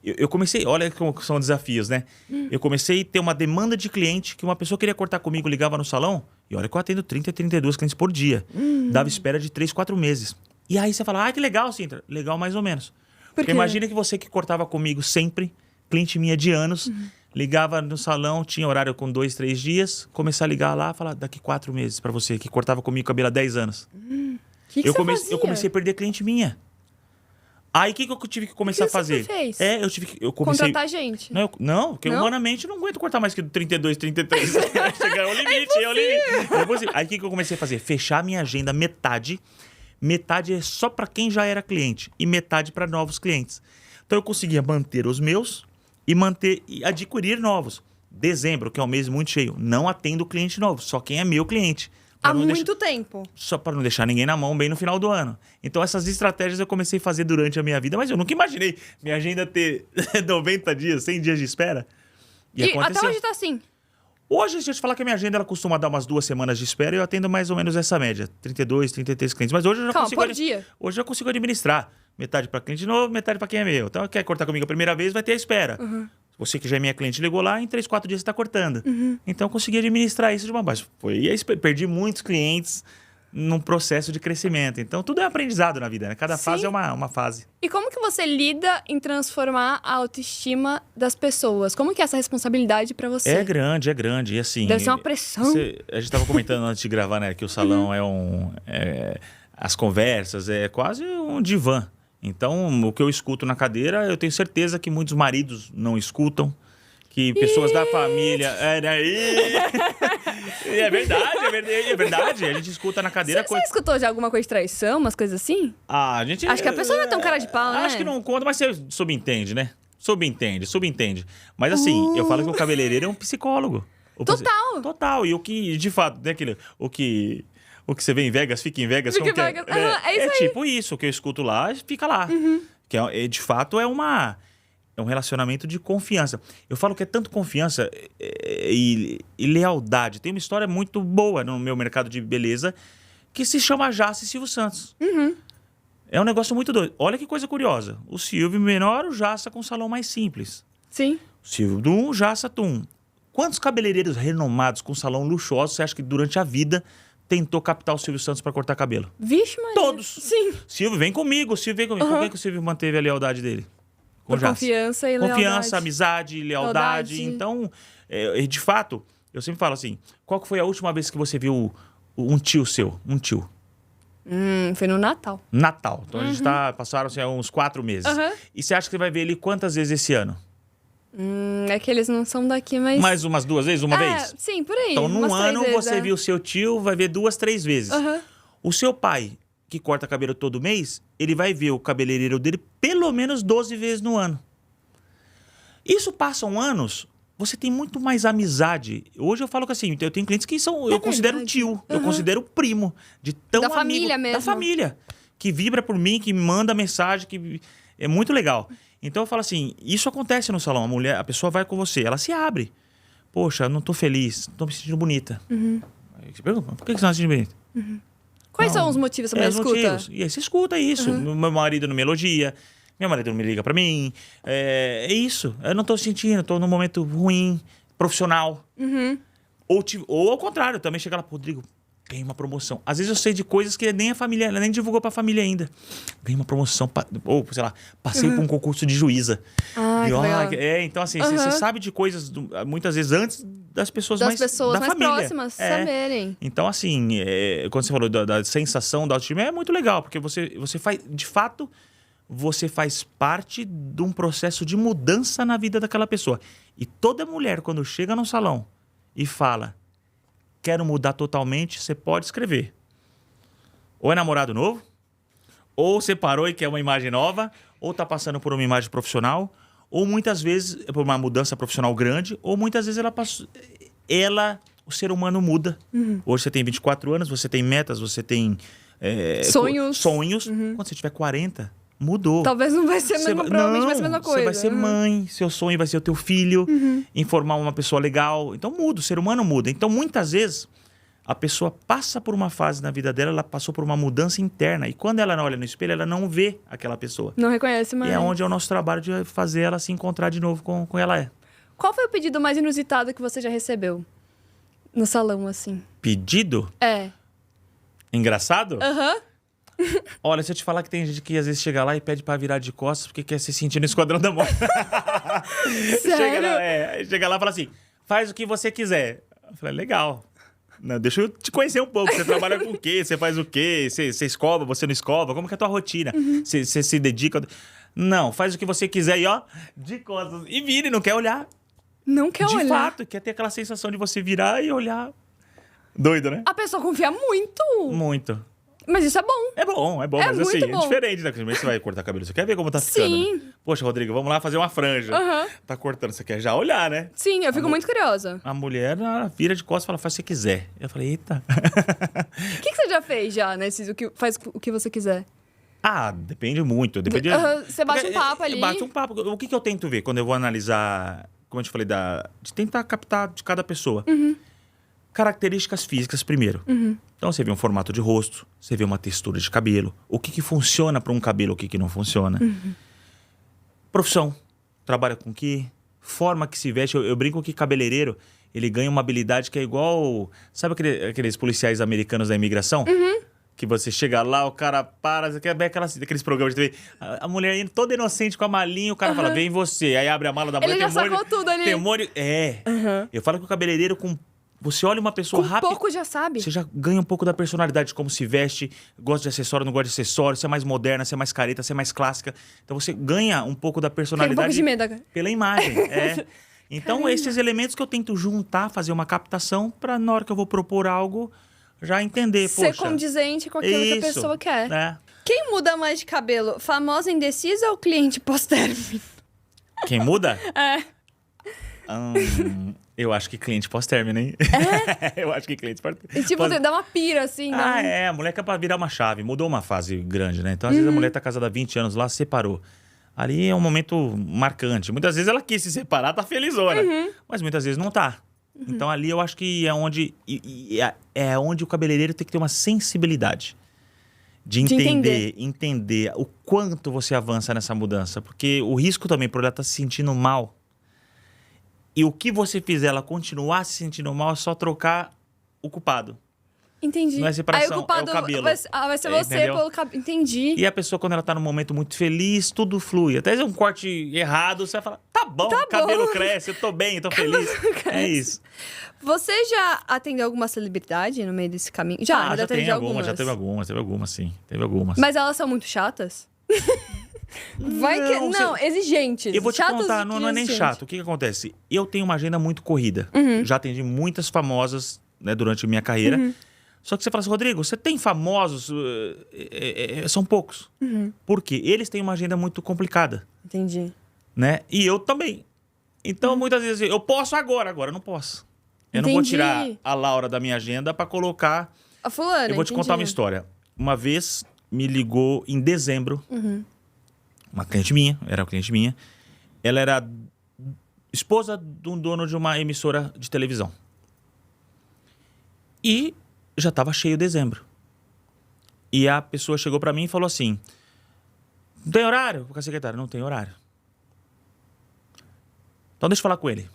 S2: Eu comecei, olha como são desafios, né? Eu comecei a ter uma demanda de cliente que uma pessoa queria cortar comigo, ligava no salão, e olha que eu atendo 30, 32 clientes por dia. Dava espera de 3, 4 meses. E aí você fala, que legal, Cintra. Legal mais ou menos. Porque imagina que você que cortava comigo sempre, cliente minha de anos, ligava no salão, tinha horário com 2, 3 dias, começar a ligar lá, falar, daqui 4 meses pra você, que cortava comigo cabelo há 10 anos.
S1: Que você fazia?
S2: Eu comecei a perder cliente minha. Aí o que eu tive que começar a fazer?
S1: Você fez?
S2: Eu comecei...
S1: Contratar gente.
S2: Porque humanamente eu não aguento cortar mais que 32, 33. Chegar ao limite, é o limite. É impossível. Aí o que eu comecei a fazer? Fechar minha agenda metade. Metade é só para quem já era cliente e metade para novos clientes. Então eu conseguia manter os meus e adquirir novos. Dezembro, que é um mês muito cheio, não atendo cliente novo, só quem é meu cliente.
S1: Há muito tempo.
S2: Só para não deixar ninguém na mão bem no final do ano. Então, essas estratégias eu comecei a fazer durante a minha vida, mas eu nunca imaginei minha agenda ter 90 dias, 100 dias de espera.
S1: E até hoje tá assim.
S2: Hoje, se eu te falar que a minha agenda ela costuma dar umas 2 semanas de espera, eu atendo mais ou menos essa média. 32, 33 clientes. Mas hoje eu já consigo...
S1: por dia.
S2: Hoje eu já consigo administrar. Metade para cliente novo, metade para quem é meu. Então, quer cortar comigo a primeira vez, vai ter a espera. Você que já é minha cliente ligou lá, em 3, 4 dias você está cortando. Então, eu consegui administrar isso de uma base. Perdi muitos clientes num processo de crescimento. Então, tudo é aprendizado na vida, né? Cada fase é uma fase.
S1: E como que você lida em transformar a autoestima das pessoas? Como que é essa responsabilidade pra você?
S2: É grande. E assim...
S1: Deve ser uma pressão.
S2: A gente estava comentando antes de gravar, né? Que o salão as conversas é quase um divã. Então, o que eu escuto na cadeira, eu tenho certeza que muitos maridos não escutam, que pessoas da família... É verdade. A gente escuta na cadeira...
S1: Você escutou de alguma coisa de traição, umas coisas assim?
S2: A gente...
S1: Acho que a pessoa não é tão cara de pau, né?
S2: Acho que não conta, mas você subentende, né? Subentende. Mas assim, eu falo que o cabeleireiro é um psicólogo. Total. E o que, de fato, né, o que você vê em Vegas, fica em Vegas.
S1: Fica em Vegas. É isso aí.
S2: Tipo isso, o que eu escuto lá, fica lá. Que de fato é um relacionamento de confiança. Eu falo que é tanto confiança e lealdade. Tem uma história muito boa no meu mercado de beleza que se chama Jace e Silvio Santos. É um negócio muito doido. Olha que coisa curiosa. O Silvio menor, o Jaça com um salão mais simples.
S1: Sim.
S2: Silvio Dum, Jaça Tum. Quantos cabeleireiros renomados com salão luxuoso você acha que durante a vida tentou captar o Silvio Santos para cortar cabelo?
S1: Vixe, Maria.
S2: Todos.
S1: Sim.
S2: Silvio, vem comigo. Com quem que o Silvio manteve a lealdade dele? Com
S1: Por confiança e lealdade.
S2: Confiança, amizade, lealdade. Então, de fato, eu sempre falo assim, qual que foi a última vez que você viu um tio seu? Um tio.
S1: Foi no Natal.
S2: Natal. Então, a gente passaram-se uns 4 meses. E você acha que você vai ver ele quantas vezes esse ano?
S1: É que eles não são daqui, mas...
S2: Mais umas 2 vezes? Uma vez?
S1: Sim, por aí.
S2: Então, num ano,
S1: vezes,
S2: você viu o seu tio, vai ver 2, 3 vezes. O seu pai, que corta cabelo todo mês, ele vai ver o cabeleireiro dele pelo menos 12 vezes no ano. Isso passam anos, você tem muito mais amizade. Hoje eu falo que assim, eu tenho clientes que eu considero tio, eu considero primo, de tão
S1: da
S2: amigo.
S1: Família mesmo.
S2: Da família. Que vibra por mim, que me manda mensagem, que é muito legal. Então eu falo assim, isso acontece no salão. A pessoa vai com você, ela se abre. Poxa, não tô feliz, não tô me sentindo bonita. Aí você pergunta, por que você não tá se sentindo bonita?
S1: Quais são os motivos que você escuta?
S2: Motivos. E aí você escuta isso. Meu marido não me elogia, meu marido não me liga pra mim. É isso. Eu não tô sentindo, tô num momento ruim, profissional. Ou ao contrário, também chega lá, Rodrigo, ganhei uma promoção. Às vezes eu sei de coisas que nem a família, ela nem divulgou pra família ainda. Ganhei uma promoção, ou sei lá, passei por um concurso de juíza. Então assim, você sabe de coisas muitas vezes antes das pessoas
S1: das
S2: mais
S1: pessoas
S2: da
S1: mais
S2: família.
S1: próximas saberem.
S2: Então assim, quando você falou da sensação da autoestima, é muito legal, porque você faz, de fato, você faz parte de um processo de mudança na vida daquela pessoa. E toda mulher, quando chega no salão e fala, quero mudar totalmente, você pode escrever. Ou é namorado novo, ou separou e quer uma imagem nova, ou tá passando por uma imagem profissional, ou muitas vezes por uma mudança profissional grande, ou muitas vezes o ser humano muda. Hoje você tem 24 anos, você tem metas, você tem sonhos. Quando você tiver 40, mudou.
S1: Talvez não vai ser provavelmente vai ser a mesma coisa.
S2: Você vai ser mãe, seu sonho vai ser o teu filho, informar uma pessoa legal. Então muda, o ser humano muda. Então muitas vezes a pessoa passa por uma fase na vida dela, ela passou por uma mudança interna. E quando ela olha no espelho, ela não vê aquela pessoa.
S1: Não reconhece mais.
S2: E é onde é o nosso trabalho de fazer ela se encontrar de novo com ela é.
S1: Qual foi o pedido mais inusitado que você já recebeu? No salão, assim.
S2: Pedido?
S1: É.
S2: Engraçado?
S1: Aham.
S2: Olha, se eu te falar que tem gente que às vezes chega lá e pede pra virar de costas porque quer se sentir no Esquadrão da Morte.
S1: Sério?
S2: Chega lá e fala assim, faz o que você quiser. Eu falei, legal. Não, deixa eu te conhecer um pouco. Você trabalha com o quê? Você faz o quê? Você escova, você não escova? Como que é a tua rotina? Você se dedica... Não, faz o que você quiser e ó, de costas. E vira e não quer olhar.
S1: Não quer olhar.
S2: De fato, quer ter aquela sensação de você virar e olhar. Doido, né?
S1: A pessoa confia muito.
S2: Muito.
S1: Mas isso é bom.
S2: É bom,
S1: É
S2: mas assim,
S1: muito bom.
S2: é diferente, né? Mas você vai cortar cabelo, você quer ver como tá ficando,
S1: Sim.
S2: né? Poxa, Rodrigo, vamos lá fazer uma franja. Tá cortando, você quer já olhar, né?
S1: Sim, eu fico muito curiosa.
S2: A mulher ela vira de costas e fala, faz o que você quiser. Eu falei, eita.
S1: O que você já fez já, nesses faz o que você quiser?
S2: Ah, depende muito. Depende...
S1: Você bate um papo ali.
S2: Bate um papo. O que eu tento ver quando eu vou analisar, como eu te falei, de tentar captar de cada pessoa? Características físicas primeiro. Então, você vê um formato de rosto, você vê uma textura de cabelo, o que funciona para um cabelo, o que não funciona. Profissão. Trabalha com que? Forma que se veste. Eu brinco que cabeleireiro, ele ganha uma habilidade que é igual... Sabe aqueles policiais americanos da imigração? Que você chega lá, o cara para... Você quer ver aqueles programas de TV? A mulher indo toda inocente com a malinha, o cara fala, vem você. Aí abre a mala da mulher.
S1: Ele já sacou tudo ali.
S2: Tem um monte... Eu falo que o cabeleireiro com... Você olha uma pessoa
S1: com
S2: rápida...
S1: pouco já sabe.
S2: Você já ganha um pouco da personalidade, de como se veste, gosta de acessório, não gosta de acessório, se é mais moderna, se é mais careta, se é mais clássica. Então você ganha um pouco da personalidade...
S1: Tem um pouco de medo.
S2: Pela imagem, Então, esses elementos que eu tento juntar, fazer uma captação, para na hora que eu vou propor algo, já entender,
S1: ser condizente com aquilo que a pessoa quer. Quem muda mais de cabelo? Famosa indecisa ou cliente pós-término?
S2: Quem muda? Eu acho que cliente pós-término, hein? Eu acho que cliente pós-término.
S1: E tipo, dá uma pira, assim.
S2: A mulher quer pra virar uma chave. Mudou uma fase grande, né? Então, às vezes, a mulher tá casada há 20 anos lá, separou. Ali é um momento marcante. Muitas vezes ela quis se separar, tá felizona. Mas muitas vezes não tá. Então, ali eu acho que é onde... É onde o cabeleireiro tem que ter uma sensibilidade. De entender o quanto você avança nessa mudança. Porque o risco também, por ela estar se sentindo mal... E o que você fizer ela continuar se sentindo mal é só trocar o culpado.
S1: Entendi.
S2: Não é separação,
S1: aí o culpado
S2: é o cabelo.
S1: Vai ser você
S2: entendeu?
S1: pelo cabelo. Entendi.
S2: E a pessoa, quando ela tá num momento muito feliz, tudo flui. Até um corte errado, você vai falar, tá bom, o cabelo cresce, eu tô bem, eu tô feliz. É isso.
S1: Você já atendeu alguma celebridade no meio desse caminho? Já
S2: teve algumas, sim. Teve algumas.
S1: Mas elas são muito chatas? Não, exigentes.
S2: Eu vou te contar, não é nem chato. O que acontece? Eu tenho uma agenda muito corrida. Já atendi muitas famosas, né, durante a minha carreira. Só que você fala assim, Rodrigo, você tem famosos? São poucos. Por quê? Eles têm uma agenda muito complicada.
S1: Entendi.
S2: Né? E eu também. Então, muitas vezes, eu posso agora eu não posso. Eu não vou tirar a Laura da minha agenda pra colocar...
S1: A fulana,
S2: Eu vou te contar uma história. Uma vez, me ligou em dezembro... Uma cliente minha, ela era esposa de um dono de uma emissora de televisão. E já estava cheio dezembro. E a pessoa chegou para mim e falou assim, não tem horário? Com a secretária, não tem horário. Então deixa eu falar com ele.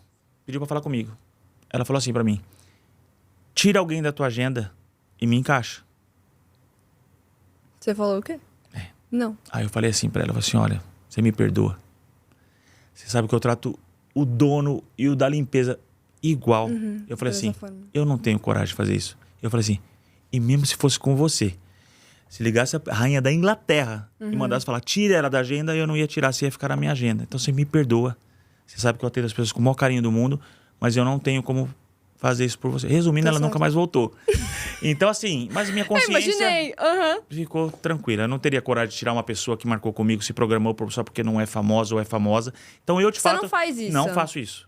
S2: Pediu para falar comigo. Ela falou assim para mim, tira alguém da tua agenda e me encaixa.
S1: Você falou o quê? Não.
S2: Aí eu falei assim pra ela, assim, olha, você me perdoa. Você sabe que eu trato o dono e o da limpeza igual. Eu falei assim, eu não tenho coragem de fazer isso. Eu falei assim, e mesmo se fosse com você, se ligasse a rainha da Inglaterra e mandasse falar, tira ela da agenda, eu não ia tirar, você ia ficar na minha agenda. Então você me perdoa. Você sabe que eu atendo as pessoas com o maior carinho do mundo, mas eu não tenho como fazer isso por você. Resumindo,
S1: Tá
S2: ela
S1: certo.
S2: nunca mais voltou. Então, assim, mas minha
S1: Eu
S2: consciência
S1: imaginei. Aham.
S2: ficou tranquila. Eu não teria coragem de tirar uma pessoa que marcou comigo, se programou só porque não é famosa ou é famosa. Então, eu, de
S1: Você
S2: fato...
S1: não faz isso?
S2: Não faço isso.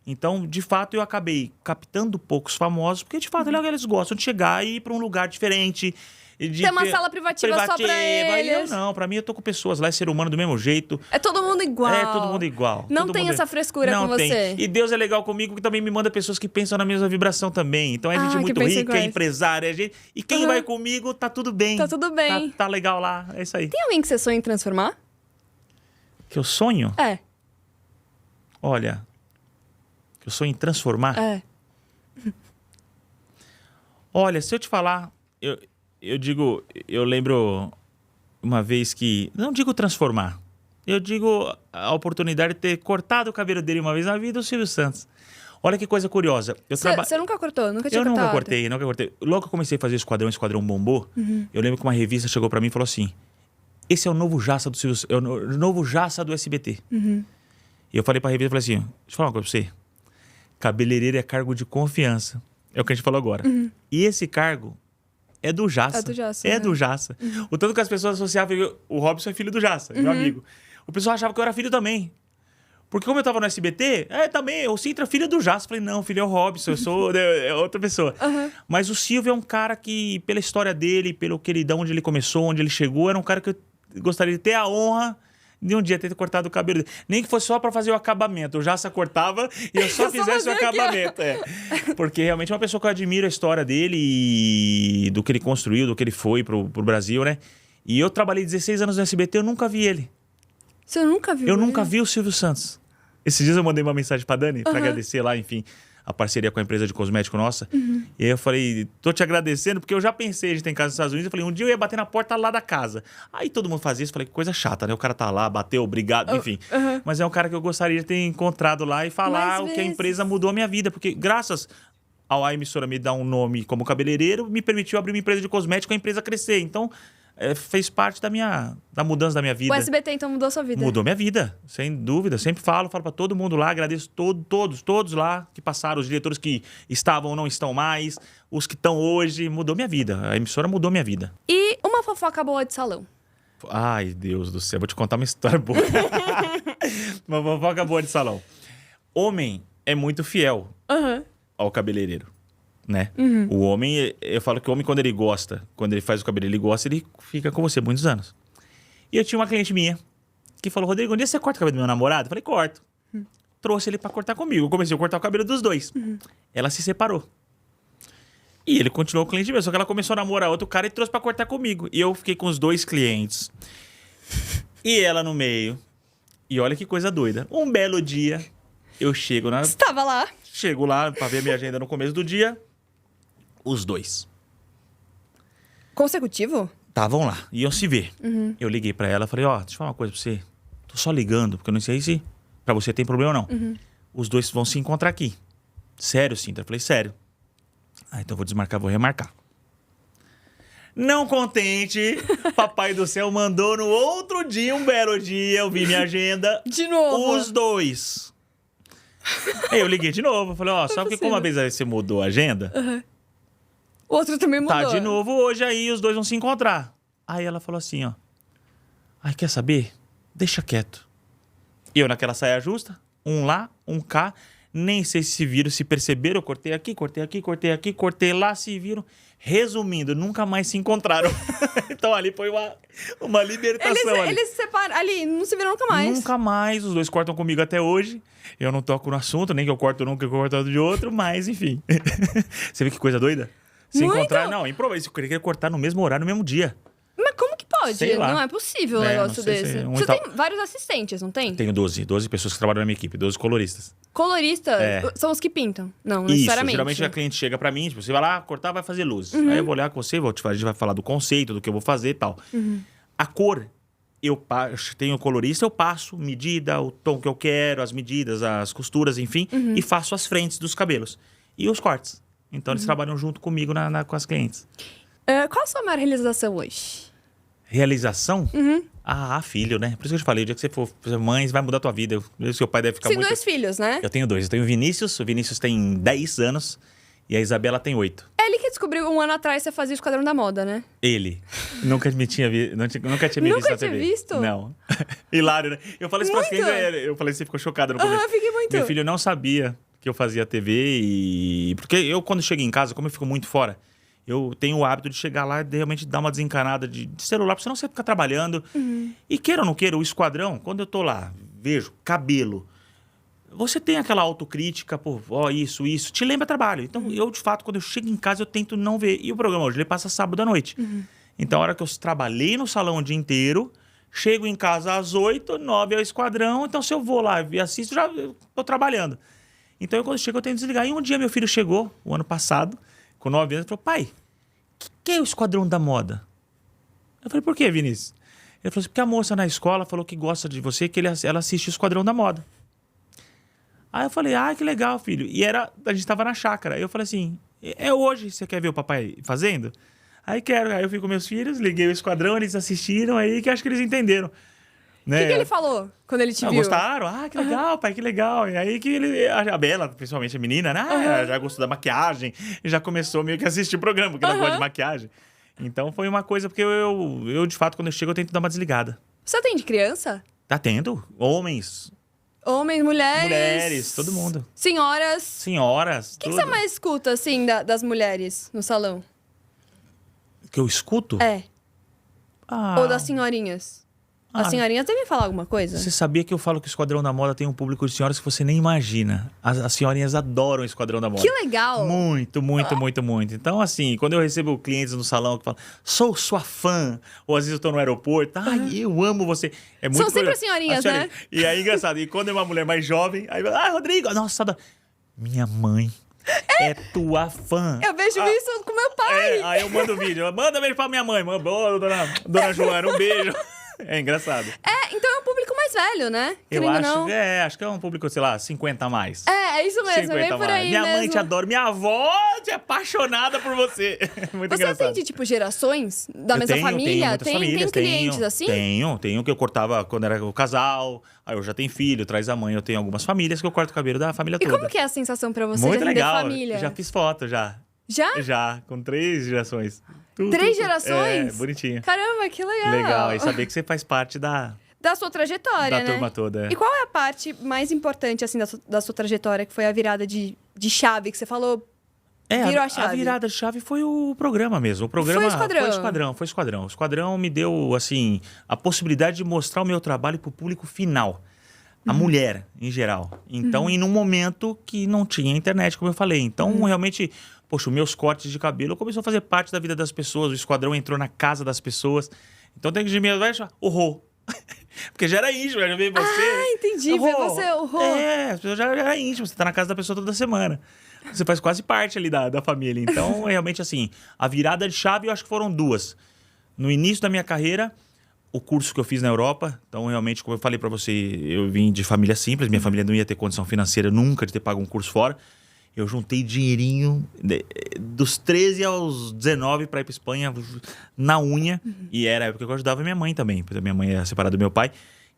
S2: Então, de fato, eu acabei captando poucos famosos, porque, de fato, eles gostam de chegar e ir para um lugar diferente. De
S1: Tem uma sala privativa só pra
S2: Aí eu
S1: eles.
S2: não, pra mim eu tô com pessoas lá, é ser humano do mesmo jeito.
S1: É todo mundo igual.
S2: É todo mundo igual.
S1: Não
S2: todo
S1: tem
S2: mundo
S1: essa frescura
S2: não
S1: com
S2: tem.
S1: você.
S2: E Deus é legal comigo que também me manda pessoas que pensam na mesma vibração também. Então é gente
S1: que
S2: muito
S1: pensa
S2: rica, é
S1: iguais.
S2: empresária, é gente... E quem vai comigo, tá tudo bem.
S1: Tá tudo bem.
S2: Tá legal lá, é isso aí.
S1: Tem alguém que você sonha em transformar?
S2: Que eu sonho?
S1: É.
S2: Olha, que eu sonho em transformar?
S1: É.
S2: Olha, se eu te falar, eu digo, eu lembro uma vez que, não digo transformar, eu digo a oportunidade de ter cortado o cabelo dele uma vez na vida, o Silvio Santos. Olha que coisa curiosa.
S1: Você nunca cortou? Nunca tinha
S2: Eu
S1: cortado?
S2: nunca cortei. Logo que eu comecei a fazer o Esquadrão bombou, eu lembro que uma revista chegou pra mim e falou assim, esse é o novo Jassa do Silvio, é o novo Jassa do SBT. E eu falei pra revista, falei assim, deixa eu falar uma coisa pra você. Cabeleireiro é cargo de confiança. É o que a gente falou agora. E esse cargo é do Jassa.
S1: É do Jassa,
S2: É
S1: né?
S2: do Jassa. O tanto que as pessoas associavam, o Robson é filho do Jassa, meu amigo. O pessoal achava que eu era filho também. Porque como eu tava no SBT, também, o Sintra é filho do Jassa. Falei, não, filho é o Robson, eu sou é outra pessoa. Mas o Silvio é um cara que, pela história dele, pelo que ele, de onde ele começou, onde ele chegou, era um cara que eu gostaria de ter a honra de um dia ter cortado o cabelo dele. Nem que fosse só pra fazer o acabamento. O Jassa cortava e eu só fizesse o acabamento. Porque realmente é uma pessoa que eu admiro a história dele e do que ele construiu, do que ele foi pro Brasil, né? E eu trabalhei 16 anos no SBT, eu nunca vi ele.
S1: Você nunca viu?
S2: Eu
S1: ele?
S2: nunca vi o Silvio Santos. Esses dias eu mandei uma mensagem pra Dani, pra agradecer lá, enfim, a parceria com a empresa de cosmético nossa. E aí eu falei, tô te agradecendo, porque eu já pensei, a gente tem casa nos Estados Unidos, eu falei, um dia eu ia bater na porta lá da casa. Aí todo mundo fazia isso, falei, que coisa chata, né? O cara tá lá, bateu, obrigado, enfim. Mas é um cara que eu gostaria de ter encontrado lá e falar
S1: Mais
S2: o que a
S1: vezes.
S2: empresa mudou a minha vida, porque graças a emissora me dar um nome como cabeleireiro, me permitiu abrir uma empresa de cosmético, a empresa crescer. Então, fez parte da mudança da minha vida.
S1: O SBT, então, mudou sua vida?
S2: Mudou minha vida, sem dúvida. Sempre falo pra todo mundo lá, agradeço todos lá que passaram, os diretores que estavam ou não estão mais, os que estão hoje, mudou minha vida. A emissora mudou minha vida.
S1: E uma fofoca boa de salão?
S2: Ai, Deus do céu, vou te contar uma história boa. Uma fofoca boa de salão. Homem é muito fiel ao cabeleireiro, né? O homem, eu falo que o homem, quando ele gosta, quando ele faz o cabelo, ele gosta, ele fica com você muitos anos. E eu tinha uma cliente minha que falou, Rodrigo, um dia você corta o cabelo do meu namorado? Eu falei, corto. Trouxe ele pra cortar comigo. Eu comecei a cortar o cabelo dos dois. Ela se separou. E ele continuou cliente meu, só que ela começou a namorar outro cara e trouxe pra cortar comigo. E eu fiquei com os dois clientes. E ela no meio. E olha que coisa doida. Um belo dia, eu chego
S1: Estava lá.
S2: Chego lá pra ver a minha agenda no começo do dia. Os dois
S1: Consecutivo?
S2: estavam lá, iam se ver. Eu liguei pra ela, falei, deixa eu falar uma coisa pra você. Tô só ligando, porque eu não sei se pra você tem problema ou não. Os dois vão se encontrar aqui. Sério, Sintra? Eu falei, sério. Então eu vou desmarcar, vou remarcar. Não contente, papai do céu mandou no outro dia, um belo dia, eu vi minha agenda.
S1: De novo?
S2: Os dois. Aí eu liguei de novo, falei, só que como uma vez você mudou a agenda,
S1: O outro também mudou.
S2: tá de novo hoje aí, os dois vão se encontrar. Aí ela falou assim, ai, quer saber? Deixa quieto. Eu naquela saia justa, um lá, um cá, nem sei se viram, se perceberam, eu cortei aqui, cortei lá, se viram. Resumindo, nunca mais se encontraram. Então ali foi uma libertação.
S1: Eles se separam ali, não se viram nunca mais.
S2: Nunca mais, os dois cortam comigo até hoje. Eu não toco no assunto, nem que eu corto nunca, eu corto de outro, mas enfim. Você vê que coisa doida? Se
S1: Muito.
S2: encontrar, não, improviso. Eu queria cortar no mesmo horário, no mesmo dia.
S1: Mas como que pode?
S2: Sei lá.
S1: Não é possível um
S2: Não
S1: negócio
S2: sei se
S1: desse.
S2: um
S1: Você
S2: e tal.
S1: tem vários assistentes, não tem?
S2: Tenho 12 pessoas que trabalham na minha equipe, 12 coloristas.
S1: Colorista são os que pintam. Não,
S2: Isso,
S1: necessariamente.
S2: geralmente a cliente chega pra mim, tipo, você vai lá cortar, vai fazer luzes. Aí eu vou olhar com você, a gente vai falar do conceito, do que eu vou fazer e tal. A cor, eu tenho colorista, eu passo medida, o tom que eu quero, as medidas, as costuras, enfim, e faço as frentes dos cabelos. E os cortes. Então eles trabalham junto comigo com as clientes.
S1: Qual a sua maior realização hoje?
S2: Realização? Ah, filho, né? Por isso que eu te falei, o dia que você for mãe, vai mudar a tua vida. O seu pai deve ficar
S1: Tem
S2: muito...
S1: 2 filhos, né?
S2: Eu tenho 2. Eu tenho o Vinícius tem 10 anos e a Isabela tem 8.
S1: É ele que descobriu 1 ano atrás que você fazia o Esquadrão da Moda, né?
S2: Ele. Nunca me tinha visto, nunca tinha me visto
S1: Nunca
S2: na
S1: tinha
S2: TV.
S1: visto?
S2: Não. Hilário, né? Eu falei isso pra
S1: Muito.
S2: você, eu falei, você ficou chocada no começo.
S1: Eu fiquei muito.
S2: Meu filho não sabia que eu fazia TV e... Porque eu, quando chego em casa, como eu fico muito fora, eu tenho o hábito de chegar lá e realmente dar uma desencanada de celular, porque senão você fica trabalhando. E queira ou não queira, o Esquadrão, quando eu tô lá, vejo cabelo, você tem aquela autocrítica, pô, ó, isso, te lembra trabalho. Então, eu, de fato, quando eu chego em casa, eu tento não ver. E o programa hoje, ele passa sábado à noite. Então, a hora que eu trabalhei no salão o dia inteiro, chego em casa às 8, 9 é o Esquadrão. Então, se eu vou lá e assisto, já tô trabalhando. Então, quando eu chego, eu tenho que desligar. E um dia, meu filho chegou, o ano passado, com 9 anos, e falou, pai, o que é o Esquadrão da Moda? Eu falei, por quê, Vinícius? Ele falou assim, porque a moça na escola falou que gosta de você, que ela assiste o Esquadrão da Moda. Aí eu falei, que legal, filho. E a gente tava na chácara. Aí eu falei assim, é hoje, você quer ver o papai fazendo? Aí quero. Aí eu fui com meus filhos, liguei o Esquadrão, eles assistiram, aí que acho que eles entenderam.
S1: O
S2: Né?
S1: que ele falou quando ele te viu?
S2: Gostaram? Que legal, pai, que legal. E aí que a Bela, principalmente a menina, né? Já gostou da maquiagem, já começou meio que a assistir o programa, porque ela gosta de maquiagem. Então foi uma coisa, porque eu, de fato, quando eu chego, eu tento dar uma desligada.
S1: Você atende criança?
S2: Tá tendo? Homens,
S1: Mulheres.
S2: mulheres, todo mundo.
S1: Senhoras.
S2: Senhoras,
S1: O que você mais escuta, assim, das mulheres no salão?
S2: Que eu escuto?
S1: É.
S2: Ah,
S1: Ou das senhorinhas? As senhorinhas devem falar alguma coisa?
S2: Você sabia que eu falo que o Esquadrão da Moda tem um público de senhoras que você nem imagina. As senhorinhas adoram o Esquadrão da Moda.
S1: Que legal!
S2: Muito, muito, muito, muito. Então, assim, quando eu recebo clientes no salão que falam, sou sua fã, ou às vezes eu tô no aeroporto, eu amo você. É muito
S1: São sempre
S2: curioso.
S1: as senhorinhas, né?
S2: E aí, engraçado, e quando é uma mulher mais jovem, aí Rodrigo, nossa, minha mãe é tua fã.
S1: Eu vejo isso com meu pai.
S2: Aí eu mando o vídeo, manda beijo pra minha mãe, dona Joana, um beijo. É engraçado.
S1: Então é um públiblico mais velho, né?
S2: Eu
S1: Querendo
S2: acho,
S1: ou não.
S2: acho que é um público, sei lá, 50 a mais.
S1: É isso mesmo,
S2: 50
S1: é bem
S2: a
S1: por
S2: mais.
S1: aí
S2: Minha
S1: mesmo.
S2: mãe te adora, minha avó é apaixonada por você. Muito
S1: Você
S2: engraçado.
S1: atende, tipo, gerações da
S2: Eu
S1: mesma
S2: tenho
S1: família?
S2: muitas
S1: Tem
S2: famílias,
S1: clientes assim?
S2: Tenho que eu cortava quando era o casal, aí eu já tenho filho, traz a mãe, eu tenho algumas famílias que eu corto o cabelo da família
S1: E
S2: toda.
S1: como que é a sensação pra você
S2: Muito
S1: de atender
S2: legal,
S1: família?
S2: já fiz foto, já.
S1: Já?
S2: Já, com 3 gerações.
S1: 3 gerações?
S2: É, bonitinho.
S1: Caramba, que legal.
S2: Legal, e saber que você faz parte da
S1: sua trajetória, né?
S2: turma toda.
S1: E qual é a parte mais importante, assim, da sua trajetória, que foi a virada de chave, que você falou, virou a chave?
S2: A virada de chave foi o programa mesmo. O programa
S1: Foi o Esquadrão.
S2: Foi o Esquadrão. O Esquadrão me deu, assim, a possibilidade de mostrar o meu trabalho pro público final. A mulher, em geral. Então, e num momento que não tinha internet, como eu falei. Então, realmente, poxa, os meus cortes de cabelo começou a fazer parte da vida das pessoas. O Esquadrão entrou na casa das pessoas. Então, tem que de mim, vai achar, o Rô. Porque já era íntimo, já veio você.
S1: Entendi, ver você, o Rô.
S2: É, as pessoas já era íntimo, você tá na casa da pessoa toda semana. Você faz quase parte ali da família. Então, realmente, assim, a virada de chave eu acho que foram 2. No início da minha carreira, o curso que eu fiz na Europa. Então, realmente, como eu falei pra você, eu vim de família simples. Minha família não ia ter condição financeira nunca de ter pago um curso fora. Eu juntei dinheirinho dos 13 aos 19 para ir para Espanha na unha. E era a época que eu ajudava minha mãe também. Porque a minha mãe era separada do meu pai.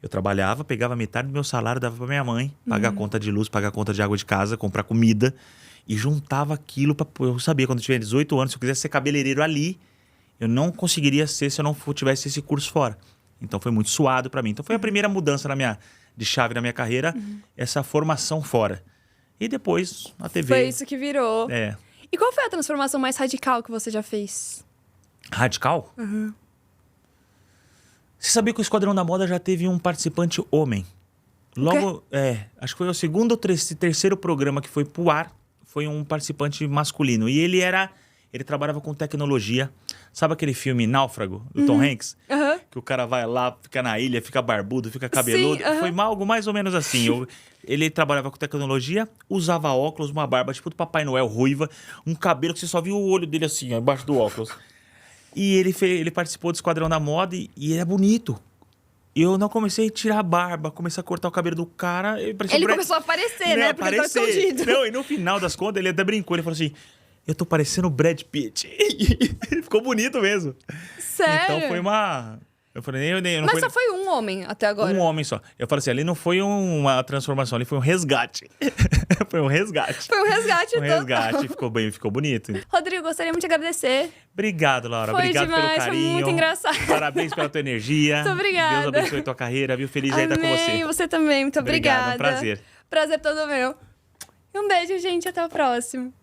S2: Eu trabalhava, pegava metade do meu salário, dava para minha mãe. Pagar a conta de luz, pagar a conta de água de casa, comprar comida. E juntava aquilo para... Eu sabia, quando eu tiver 18 anos, se eu quisesse ser cabeleireiro ali, eu não conseguiria ser se eu não tivesse esse curso fora. Então foi muito suado para mim. Então foi a primeira mudança de chave na minha carreira, essa formação fora. E depois, a TV.
S1: Foi isso que virou.
S2: É.
S1: E qual foi a transformação mais radical que você já fez?
S2: Radical? Você sabia que o Esquadrão da Moda já teve um participante homem? Logo, acho que foi o segundo ou terceiro programa que foi pro ar, foi um participante masculino. E ele trabalhava com tecnologia. Sabe aquele filme Náufrago, do Tom Hanks? Que o cara vai lá, fica na ilha, fica barbudo, fica cabeludo.
S1: Sim,
S2: Foi algo mais ou menos assim. Ele trabalhava com tecnologia, usava óculos, uma barba tipo do Papai Noel, ruiva, um cabelo que você só viu o olho dele assim, ó, embaixo do óculos. E ele participou do Esquadrão da Moda e ele é bonito. E eu não comecei a tirar a barba, comecei a cortar o cabelo do cara. Ele
S1: começou a aparecer, né? Porque ele tava escondido.
S2: Não, e no final das contas, ele até brincou. Ele falou assim, eu tô parecendo o Brad Pitt. Ficou bonito mesmo.
S1: Sério?
S2: Então foi uma... Eu falei, não
S1: Mas
S2: foi
S1: só foi um homem até agora.
S2: um homem só. Eu falei assim, ali não foi uma transformação, ali foi um resgate. Foi um resgate.
S1: Foi um resgate
S2: Um
S1: total.
S2: resgate, ficou bonito.
S1: Rodrigo, gostaria muito de agradecer.
S2: Obrigado, Laura.
S1: Foi
S2: Obrigado
S1: demais,
S2: pelo
S1: foi
S2: carinho.
S1: muito engraçado.
S2: Parabéns pela tua energia.
S1: Muito obrigada.
S2: Deus abençoe tua carreira, viu? Feliz aí estar com
S1: Amém,
S2: você.
S1: você também. Muito
S2: Obrigado,
S1: obrigada.
S2: um prazer.
S1: Prazer todo meu. E um beijo, gente. Até o próximo.